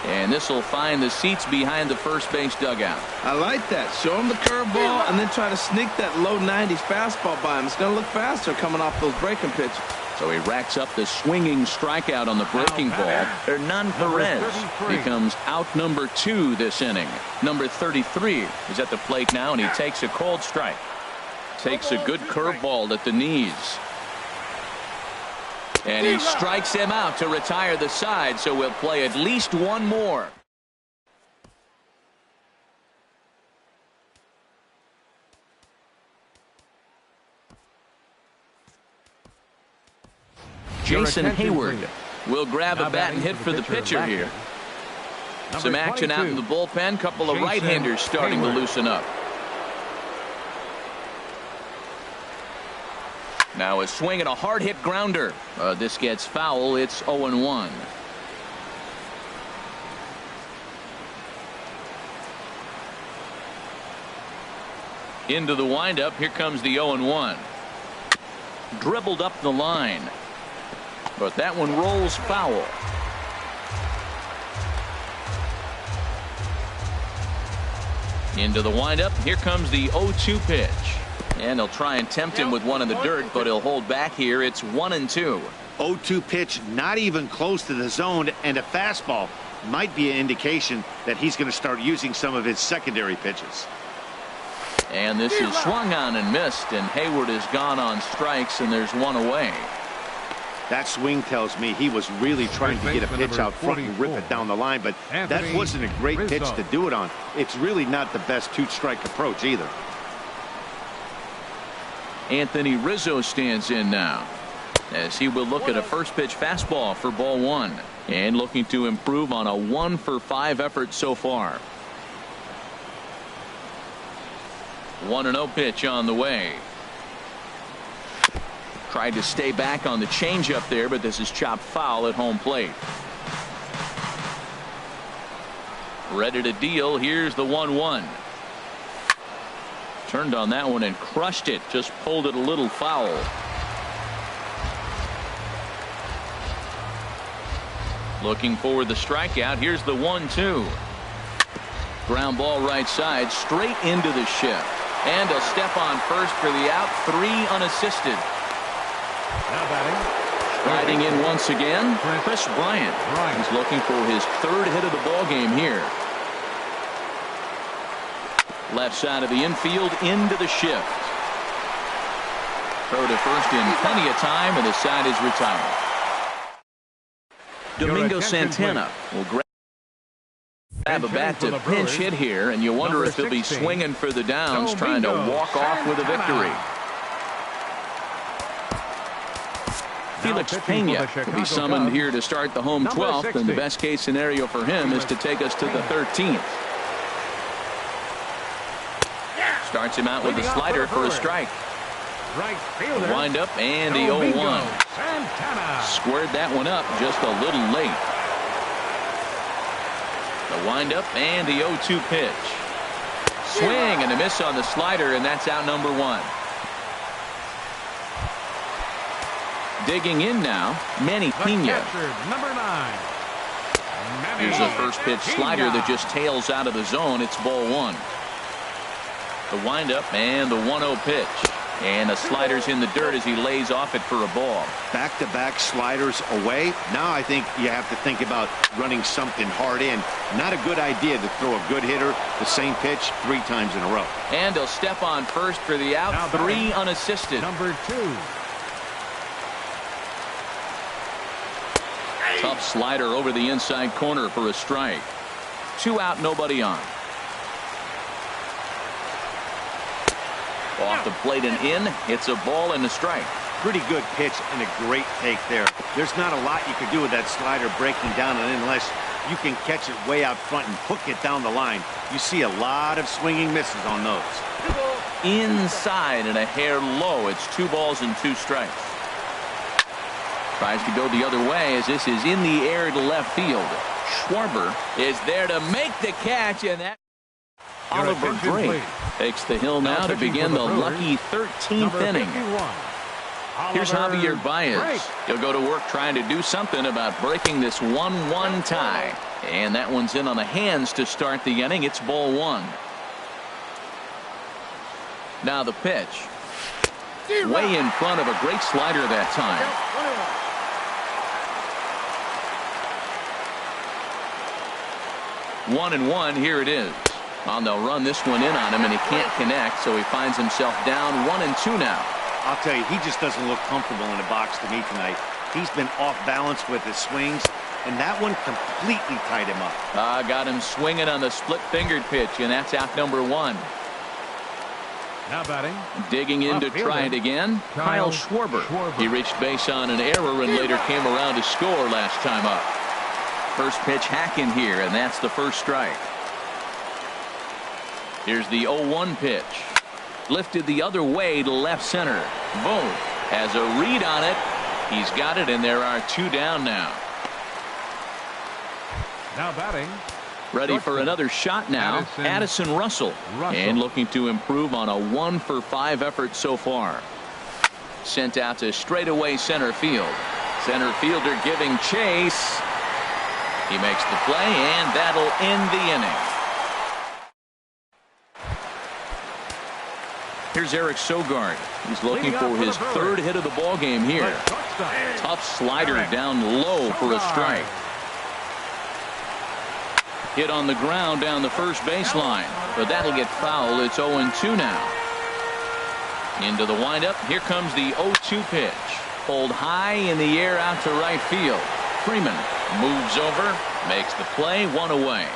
And this will find the seats behind the first base dugout. I like that. Show him the curveball and then try to sneak that low 90s fastball by him. It's going to look faster coming off those breaking pitches. So he racks up the swinging strikeout on the breaking ball. Hernan Perez becomes out number 2 this inning. Number 33 is at the plate now, and he takes a cold strike. Takes a good curveball at the knees. And he strikes him out to retire the side, so we'll play at least one more. Jason Hayward will grab a bat and hit for the pitcher here. Some action out in the bullpen. Couple of right-handers starting to loosen up. Now a swing and a hard hit grounder. This gets foul. It's 0-1. Into the windup. Here comes the 0-1. Dribbled up the line. But that one rolls foul. Into the windup. Here comes the 0-2 pitch. And they'll try and tempt him with one in the dirt, but he'll hold back here. It's 1-2. 0-2 pitch, not even close to the zone, and a fastball might be an indication that he's going to start using some of his secondary pitches. And this is swung on and missed, and Hayward has gone on strikes, and there's one away. That swing tells me he was really trying to get a pitch out front and rip it down the line, but that wasn't a great pitch to do it on. It's really not the best two-strike approach either. Anthony Rizzo stands in now, as he will look at a first pitch fastball for ball one, and looking to improve on a 1-for-5 effort so far. 1-0 pitch on the way. Tried to stay back on the changeup there, but this is chopped foul at home plate. Ready to deal. Here's the 1-1. Turned on that one and crushed it. Just pulled it a little foul. Looking for the strikeout. Here's the 1-2. Ground ball right side, straight into the shift. And a step on first for the out. 3 unassisted. Now batting. Riding in once again, Chris Bryant. He's looking for his 3rd hit of the ball game here. Left side of the infield, into the shift. Throw to first in plenty of time, and the side is retired. Domingo Santana will grab a bat to pinch hit here, and you wonder if he'll be swinging for the downs, trying to walk off with a victory. Felix Pena will be summoned here to start the home 12th, and the best case scenario for him is to take us to the 13th. Starts him out with a slider for a strike. Wind up and the 0-1. Squared that one up just a little late. The wind up and the 0-2 pitch. Swing and a miss on the slider, and that's out number 1. Digging in now, Manny Pena. Here's a first pitch slider that just tails out of the zone. It's ball 1. The windup and the 1-0 pitch. And the slider's in the dirt as he lays off it for a ball. Back-to-back sliders away. Now I think you have to think about running something hard in. Not a good idea to throw a good hitter the same pitch 3 times in a row. And he'll step on first for the out. 3 unassisted. Number 2. Tough slider over the inside corner for a strike. 2 out, nobody on. Off the plate and in. It's a ball and a strike. Pretty good pitch and a great take there. There's not a lot you could do with that slider breaking down, and unless you can catch it way out front and hook it down the line, you see a lot of swinging misses on those. Inside and a hair low. It's 2 balls and 2 strikes. Tries to go the other way as this is in the air to left field. Schwarber is there to make the catch, and that Oliver Gray takes the hill now to begin the lucky 13th inning. Here's Javier Baez. He'll go to work trying to do something about breaking this 1-1 tie. And that one's in on the hands to start the inning. It's ball 1. Now the pitch. Way in front of a great slider that time. 1-1. Here it is. Well, they'll run this one in on him, and he can't connect, so he finds himself down 1-2 now. I'll tell you, he just doesn't look comfortable in the box to me tonight. He's been off balance with his swings, and that one completely tied him up. Got him swinging on the split-fingered pitch, and that's out number 1. Now batting. Digging in to try it again, Kyle Schwarber. He reached base on an error and later came around to score last time up. First pitch hacking here, and that's the first strike. Here's the 0-1 pitch. Lifted the other way to left center. Boom. Has a read on it. He's got it, and there are 2 down now. Now batting. Ready for another shot now, Addison Russell. And looking to improve on a 1-for-5 effort so far. Sent out to straightaway center field. Center fielder giving chase. He makes the play, and that'll end the inning. Here's Eric Sogard. He's looking for his 3rd hit of the ball game here. Tough slider down low for a strike. Hit on the ground down the first baseline, but that'll get foul. It's 0-2 now. Into the windup. Here comes the 0-2 pitch. Pulled high in the air out to right field. Freeman moves over, makes the play, 1 away.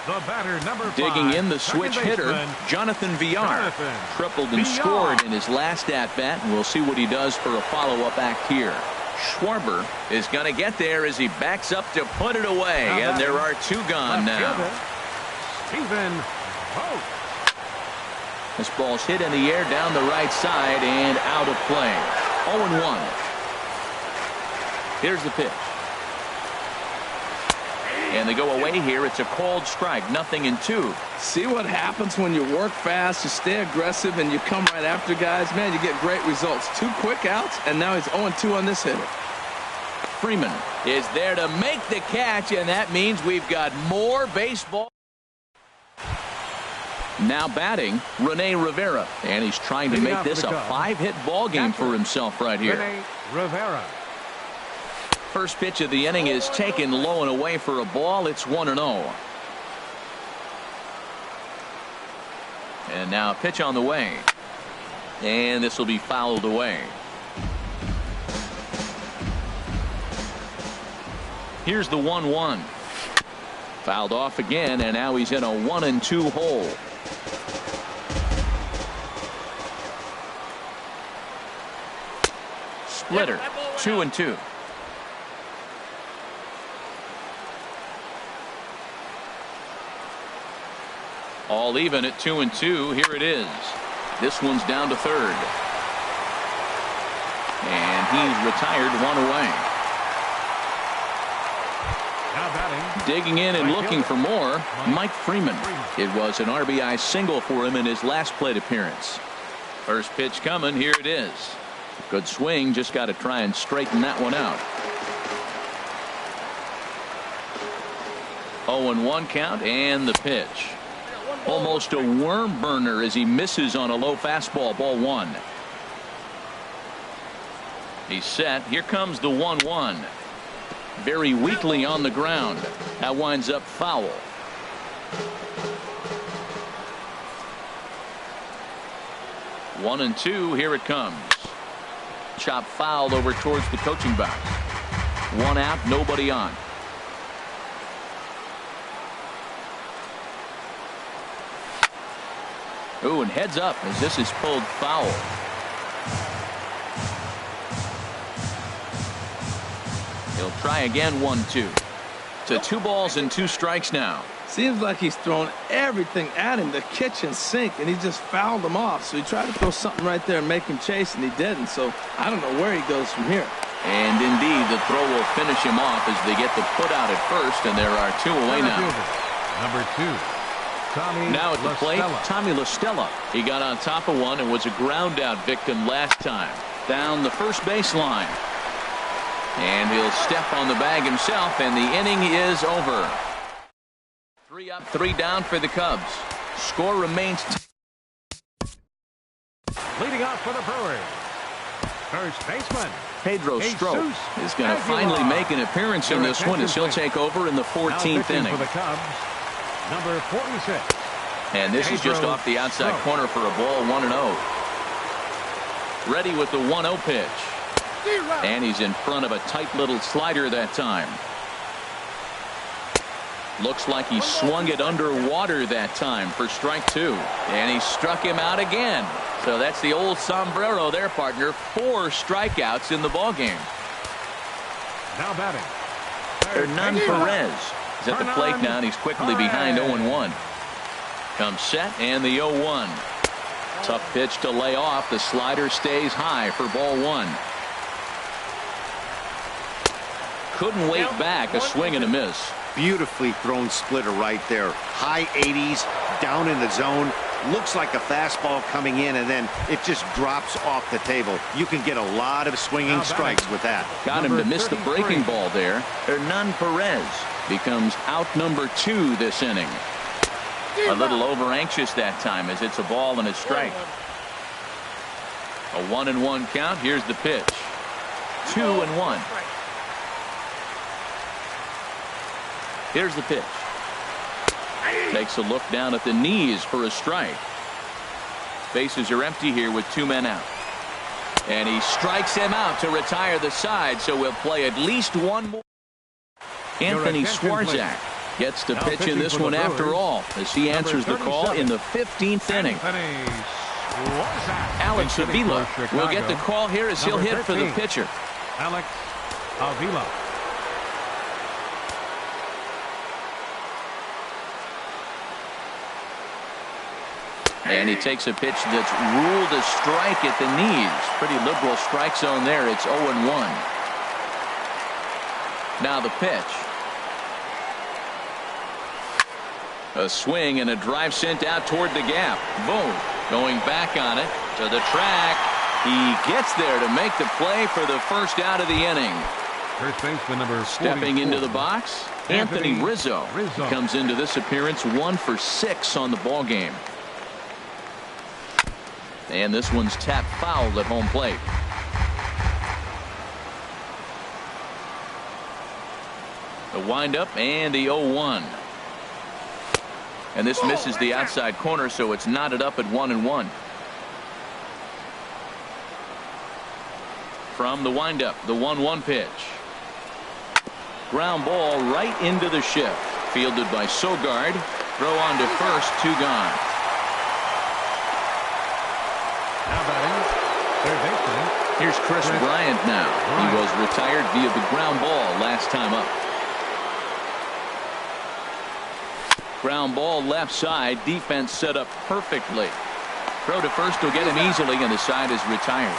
The batter, number 5. Digging in the switch hitter, Jonathan Villar. Tripled and scored in his last at-bat, and we'll see what he does for a follow-up act here. Schwarber is going to get there as he backs up to put it away, and there are 2 gone now. Stephen Vogt. This ball's hit in the air down the right side and out of play. 0-1. Here's the pitch. And they go away here. It's a called strike. 0-2. See what happens when you work fast, you stay aggressive, and you come right after guys. Man, you get great results. 2 quick outs, and now he's 0-2 on this hitter. Freeman is there to make the catch, and that means we've got more baseball. Now batting, Rene Rivera, and he's trying to make this a 5-hit ball game for himself right here. Rene Rivera. First pitch of the inning is taken low and away for a ball. It's 1-0. And now a pitch on the way. And this will be fouled away. Here's the 1-1. Fouled off again, and now he's in a 1-2 hole. Splitter, 2-2. All even at 2-2. Here it is. This one's down to third. And he's retired, 1 away. Now batting. Digging in and looking for more, Mike Freeman. It was an RBI single for him in his last plate appearance. First pitch coming. Here it is. Good swing. Just got to try and straighten that one out. 0-1 count and the pitch. Almost a worm burner as he misses on a low fastball. Ball 1. He's set. Here comes the 1-1. Very weakly on the ground. That winds up foul. One and two. Here it comes. Chop fouled over towards the coaching box. 1 out, nobody on. Ooh, and heads up as this is pulled foul. He'll try again. 1-2. To 2 balls and 2 strikes now. Seems like he's thrown everything at him, the kitchen sink, and he just fouled him off. So he tried to throw something right there and make him chase, and he didn't. So I don't know where he goes from here. And indeed, the throw will finish him off as they get the put out at first, and there are 2 away now. Number 2. Now at the plate, Tommy La Stella. He got on top of one and was a ground out victim last time. Down the first baseline. And he'll step on the bag himself, and the inning is over. 3 up, 3 down for the Cubs. Score remains. Leading off for the Brewers. First baseman Pedro Strop is going to finally make an appearance in this one as he'll take over in the 14th inning. For the Cubs, number 46. And this is just off the outside corner for a ball. 1-0. Ready with the 1-0 pitch. And he's in front of a tight little slider that time. Looks like he swung it underwater that time for strike 2. And he struck him out again. So that's the old sombrero there, partner. 4 strikeouts in the ballgame. Now batting. Hernan Perez is at the plate now, and he's quickly behind 0-1. Comes set, and the 0-1. Tough pitch to lay off. The slider stays high for ball 1. Couldn't wait back. A swing and a miss. Beautifully thrown splitter right there. High 80s, down in the zone. Looks like a fastball coming in, and then it just drops off the table. You can get a lot of swinging strikes with that. Got him to miss the breaking ball there. Hernan Perez becomes out number 2 this inning. A little over anxious that time as it's a ball and a strike. A 1-1 count. Here's the pitch. 2-1. Here's the pitch. Takes a look down at the knees for a strike. Bases are empty here with 2 men out. And he strikes him out to retire the side, so we'll play at least one more. Anthony Swarzak gets to pitch in this one after all, as he answers the call in the 15th inning. Alex Avila will get the call here as he'll hit for the pitcher. Alex Avila. And he takes a pitch that's ruled a strike at the knees. Pretty liberal strike zone there. It's 0-1. Now the pitch. A swing and a drive sent out toward the gap. Boom. Going back on it to the track. He gets there to make the play for the first out of the inning. First baseman number 44. Stepping into the box, Anthony Rizzo. Comes into this appearance 1 for 6 on the ball game. And this one's tapped foul at home plate. The windup and the 0-1. And this misses the outside corner, so it's knotted up at 1-1. From the windup, the 1-1 pitch. Ground ball right into the shift. Fielded by Sogard. Throw on to first, 2 gone. Now batting, third baseman. Here's Chris Bryant now. He was retired via the ground ball last time up. Ground ball left side. Defense set up perfectly. Throw to first will get him easily, and the side is retired.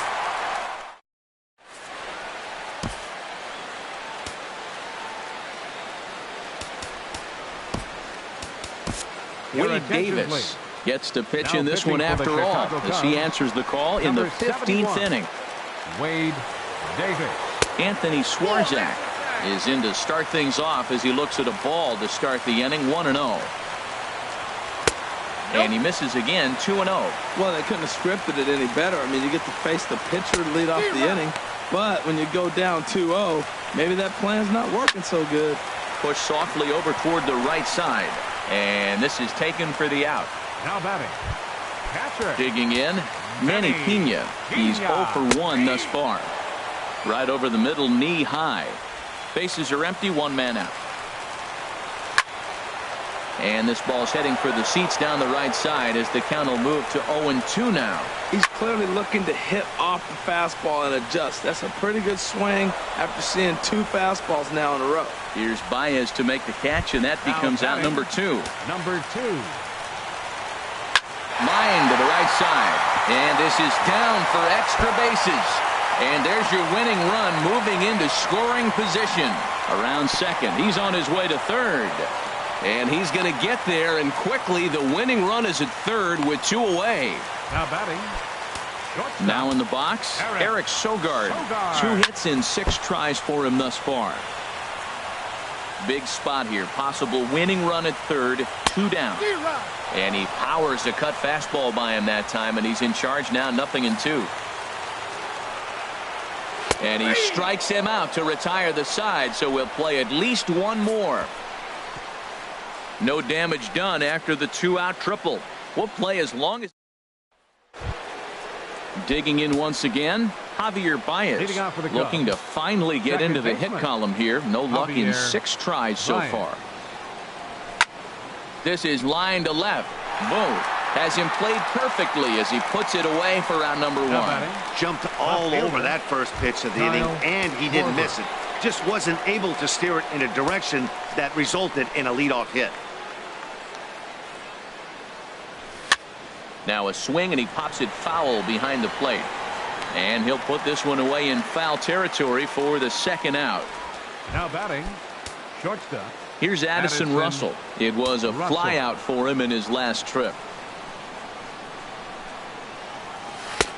Wade Davis gets to pitch in this one after all, as he answers the call in the 15th inning. Wade Davis. Anthony Swarzak is in to start things off as he looks at a ball to start the inning. 1-0. And he misses again. 2-0. Well, they couldn't have scripted it any better. I mean, you get to face the pitcher to lead off the inning, but when you go down 2-0, maybe that plan's not working so good. Push softly over toward the right side, and this is taken for the out. Now batting, catcher. Digging in, Manny Pena. He's 0 for 1 thus far. Right over the middle, knee high. Bases are empty, 1 man out. And this ball's heading for the seats down the right side as the count will move to 0-2 now. He's clearly looking to hit off the fastball and adjust. That's a pretty good swing after seeing 2 fastballs now in a row. Here's Baez to make the catch, and that becomes out number 2. Number 2. Line to the right side, and this is down for extra bases. And there's your winning run moving into scoring position. Around second, he's on his way to third. And he's going to get there, and quickly the winning run is at third with 2 away. Now batting. Shortstop. Now in the box, Eric Sogard. 2 hits in 6 tries for him thus far. Big spot here. Possible winning run at third. 2 down. And he powers a cut fastball by him that time, and he's in charge now, 0-2. And he strikes him out to retire the side, so we'll play at least 1 more. No damage done after the 2-out triple. We'll play as long as. Digging in once again, Javier Baez, looking to finally get into the hit column here. No luck in 6 tries so far. This is line to left. Boom. Has him played perfectly as he puts it away for out number 1. Jumped all over that first pitch of the inning, and he didn't miss it. Just wasn't able to steer it in a direction that resulted in a leadoff hit. Now a swing, and he pops it foul behind the plate. And he'll put this one away in foul territory for the second out. Now batting, shortstop. Here's Addison Russell. It was a flyout for him in his last trip.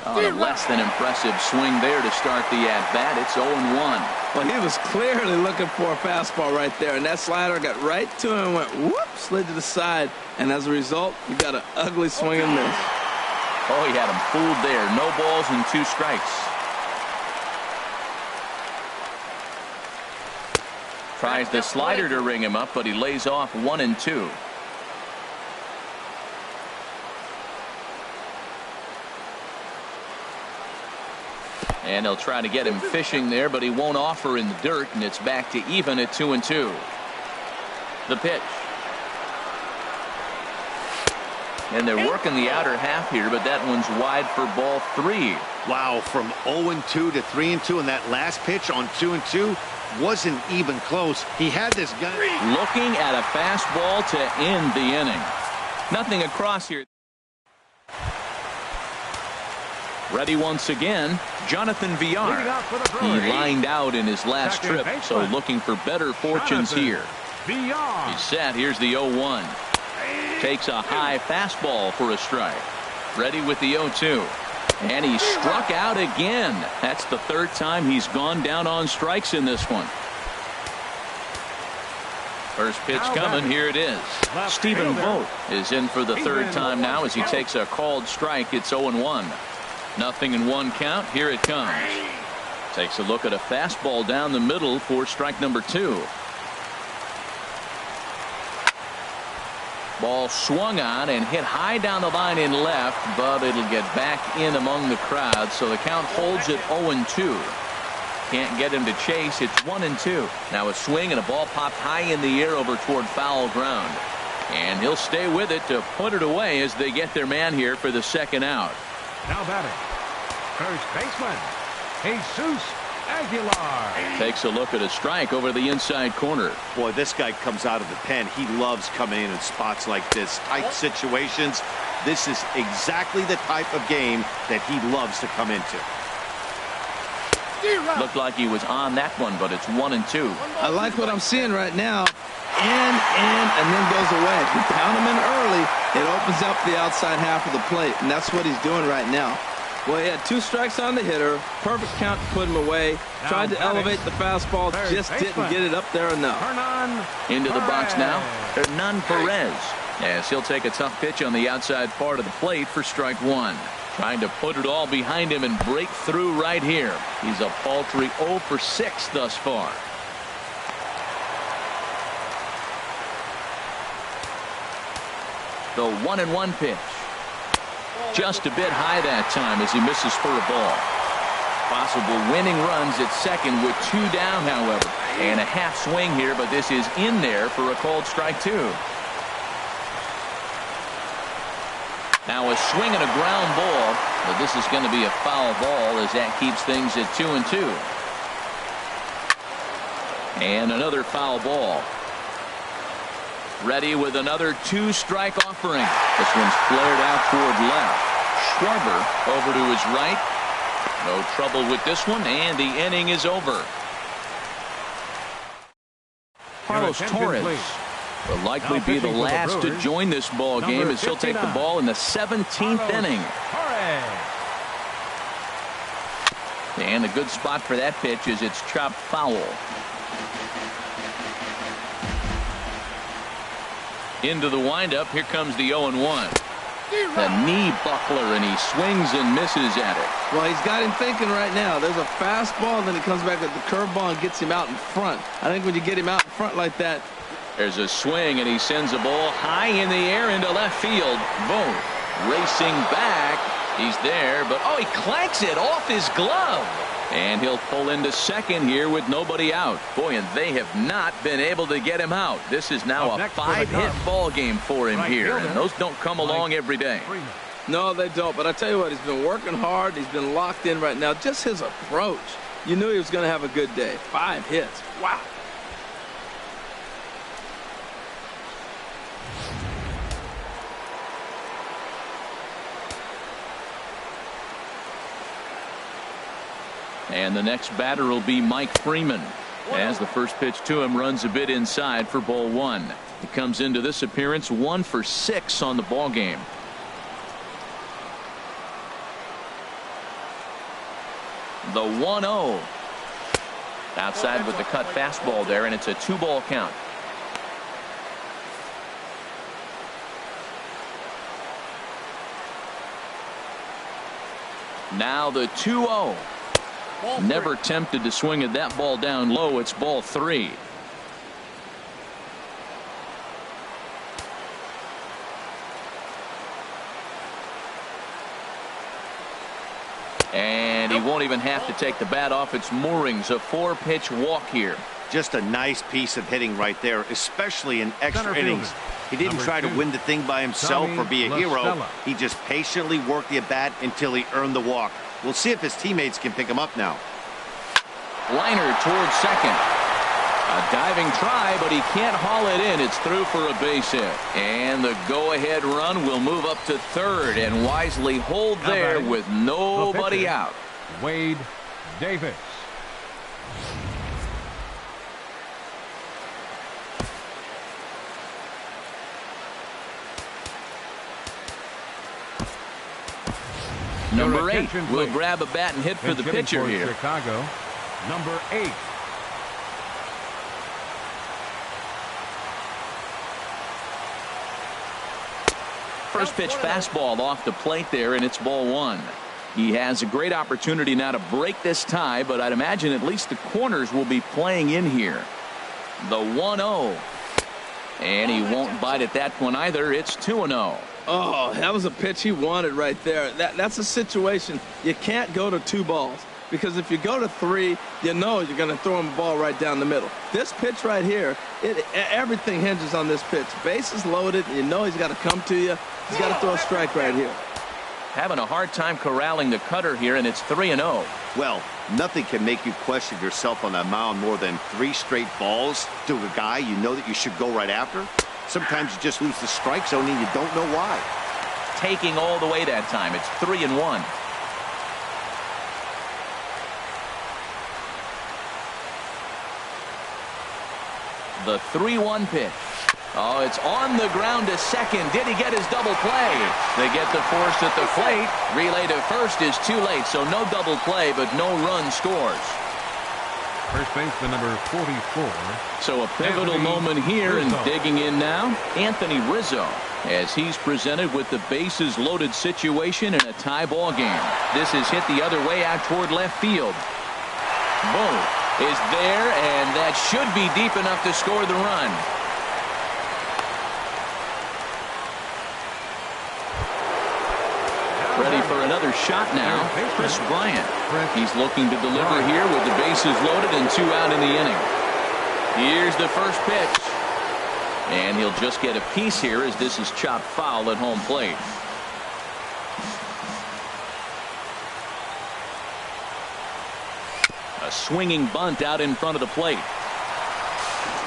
On a less than impressive swing there to start the at-bat. It's 0-1. Well, he was clearly looking for a fastball right there, and that slider got right to him and went whoop, slid to the side, and as a result, you got an ugly swing and miss. Oh, he had him fooled there. No balls and 2 strikes. Tries the slider to ring him up, but he lays off 1-2. And they'll try to get him fishing there, but he won't offer in the dirt, and it's back to even at 2-2. The pitch. And they're working the outer half here, but that one's wide for ball 3. Wow, from 0-2 to 3-2, and that last pitch on 2-2 wasn't even close. He had this guy looking at a fastball to end the inning. Nothing across here. Ready once again, Jonathan Villar. He lined out in his last trip, so looking for better fortunes here. He's set. Here's the 0-1. Takes a high fastball for a strike. Ready with the 0-2. And he struck out again. That's the 3rd time he's gone down on strikes in this one. First pitch coming. Here it is. Stephen Vogt is in for the 3rd time now as he takes a called strike. It's 0-1. Nothing in 1 count. Here it comes. Takes a look at a fastball down the middle for strike number 2. Ball swung on and hit high down the line in left, but it'll get back in among the crowd, so the count holds at 0-2. Can't get him to chase. It's 1-2. Now a swing and a ball popped high in the air over toward foul ground. And he'll stay with it to put it away as they get their man here for the second out. Now batting, first baseman, Jesus Aguilar. Takes a look at a strike over the inside corner. Boy, this guy comes out of the pen. He loves coming in spots like this, tight situations. This is exactly the type of game that he loves to come into. Looked like he was on that one, but it's 1-2. I like what I'm seeing right now. And then goes away. If you pound him in early, it opens up the outside half of the plate, and that's what he's doing right now. Well, he had 2 strikes on the hitter. Perfect count to put him away. Tried to elevate the fastball, just didn't get it up there enough. Into the box now, Hernan Perez. As he'll take a tough pitch on the outside part of the plate for strike 1. Trying to put it all behind him and break through right here. He's a paltry 0 for 6 thus far. The 1-1 pitch. Just a bit high that time as he misses for a ball. Possible winning runs at second with 2 down, however. And a half swing here, but this is in there for a called strike 2. Now a swing and a ground ball, but this is going to be a foul ball as that keeps things at 2-2. And another foul ball. Ready with another 2-strike offering. This one's flared out toward left. Schwarber over to his right. No trouble with this one, and the inning is over. Carlos Torres will likely be the last to join this ball game as he'll take the ball in the 17th inning. And a good spot for that pitch is it's chopped foul. Into the windup. Here comes the 0-1. The knee buckler, and he swings and misses at it. Well, he's got him thinking right now. There's a fastball, then he comes back with the curveball and gets him out in front. I think when you get him out in front like that. There's a swing, and he sends a ball high in the air into left field. Boom. Racing back. He's there, but he clanks it off his glove. And he'll pull into second here with nobody out. Boy, and they have not been able to get him out. This is now a 5-hit ball game for him here, and those don't come along every day. No, they don't. But I tell you what, he's been working hard. He's been locked in right now. Just his approach. You knew he was going to have a good day. 5 hits. Wow. And the next batter will be Mike Freeman, as the first pitch to him runs a bit inside for ball 1. He comes into this appearance 1 for 6 on the ball game. The 1-0. Outside with the cut fastball there, and it's a 2-ball count. Now the 2-0. Never tempted to swing at that ball down low. It's ball 3. And he won't even have to take the bat off its moorings. A 4-pitch walk here. Just a nice piece of hitting right there, especially in extra innings. He didn't try to win the thing by himself or be a hero. He just patiently worked the at-bat until he earned the walk. We'll see if his teammates can pick him up now. Liner towards second. A diving try, but he can't haul it in. It's through for a base hit. And the go-ahead run will move up to third and wisely hold there with nobody out. Wade Davis. Number 8 will grab a bat and hit for the pitcher here. Chicago, number 8. First pitch fastball off the plate there, and it's ball 1. He has a great opportunity now to break this tie, but I'd imagine at least the corners will be playing in here. The 1-0. And he won't bite at that one either. It's 2-0. Oh, that was a pitch he wanted right there. That's a situation you can't go to 2 balls, because if you go to 3, you know you're going to throw him a ball right down the middle. This pitch right here, everything hinges on this pitch. Bases loaded, you know he's got to come to you. He's got to throw a strike right here. Having a hard time corralling the cutter here, and it's 3-0. Well, nothing can make you question yourself on that mound more than 3 straight balls to a guy you know that you should go right after. Sometimes you just lose the strike zone and you don't know why. Taking all the way that time. It's 3-1. The 3-1 pitch. Oh, it's on the ground to second. Did he get his double play? They get the force at the plate. Relay to first is too late, so no double play, but no run scores. First baseman number 44. So a pivotal moment here, and digging in now, Anthony Rizzo, as he's presented with the bases loaded situation in a tie ball game. This is hit the other way out toward left field. Boom is there, and that should be deep enough to score the run. Ready for another shot now. Chris Bryant. He's looking to deliver here with the bases loaded and 2 out in the inning. Here's the first pitch. And he'll just get a piece here as this is chopped foul at home plate. A swinging bunt out in front of the plate.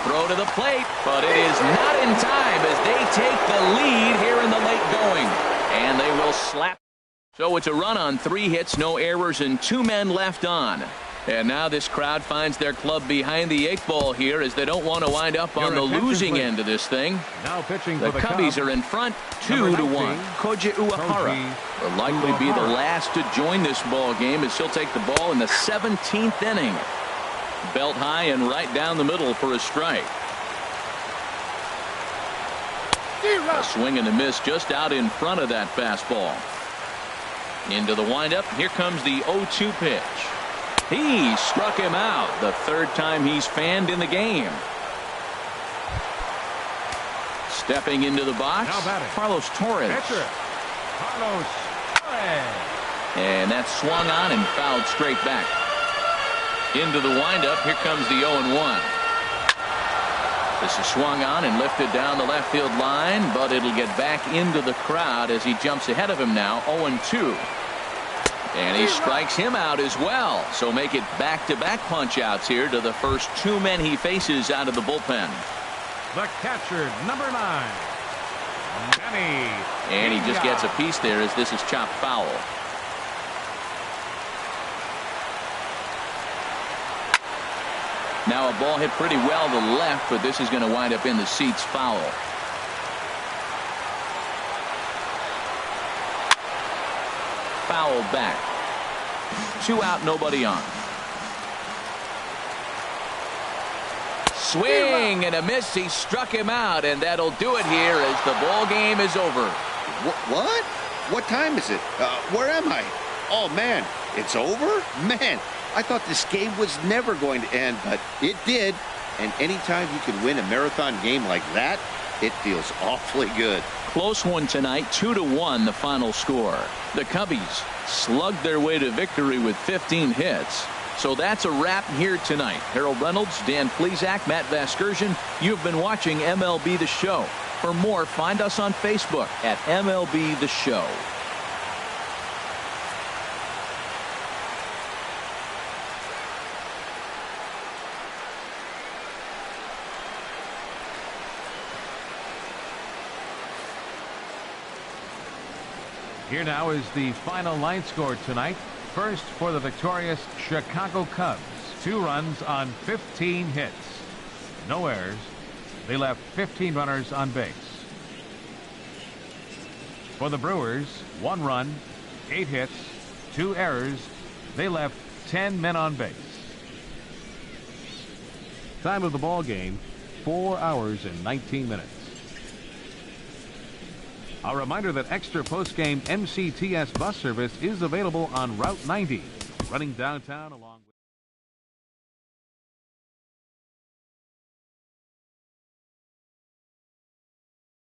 Throw to the plate, but it is not in time as they take the lead here in the late going. And they will slap. So it's a run on 3 hits, no errors, and 2 men left on. And now this crowd finds their club behind the 8 ball here, as they don't want to wind up on the losing end of this thing. Now pitching the for the Cubbies are in front 2-1. Koji Uehara will likely be the last to join this ball game, as he'll take the ball in the 17th inning. Belt high and right down the middle for a strike. A swing and a miss just out in front of that fastball. Into the windup. Here comes the 0-2 pitch. He struck him out. The 3rd time he's fanned in the game. Stepping into the box, Carlos Torres. And that's swung on and fouled straight back. Into the windup. Here comes the 0-1. This is swung on and lifted down the left field line, but it'll get back into the crowd as he jumps ahead of him now. 0-2. And he strikes him out as well. So make it back-to-back punch-outs here to the first two men he faces out of the bullpen. The catcher, number 9. And he just gets a piece there as this is chopped foul. Now a ball hit pretty well to the left, but this is going to wind up in the seats foul. Fouled back. 2 out, nobody on. Swing and a miss. He struck him out, and that'll do it here as the ball game is over. What? What time is it? Where am I? Oh, man, it's over? Man, I thought this game was never going to end, but it did. And anytime you can win a marathon game like that, it feels awfully good. Close one tonight, 2-1 the final score. The Cubbies slugged their way to victory with 15 hits. So that's a wrap here tonight. Harold Reynolds, Dan Plesac, Matt Vasgersian, you've been watching MLB The Show. For more, find us on Facebook at MLB The Show. Here now is the final line score tonight. First for the victorious Chicago Cubs. 2 runs on 15 hits. No errors. They left 15 runners on base. For the Brewers, 1 run, 8 hits, 2 errors. They left 10 men on base. Time of the ball game, 4 hours and 19 minutes. A reminder that extra post-game MCTS bus service is available on Route 90, running downtown along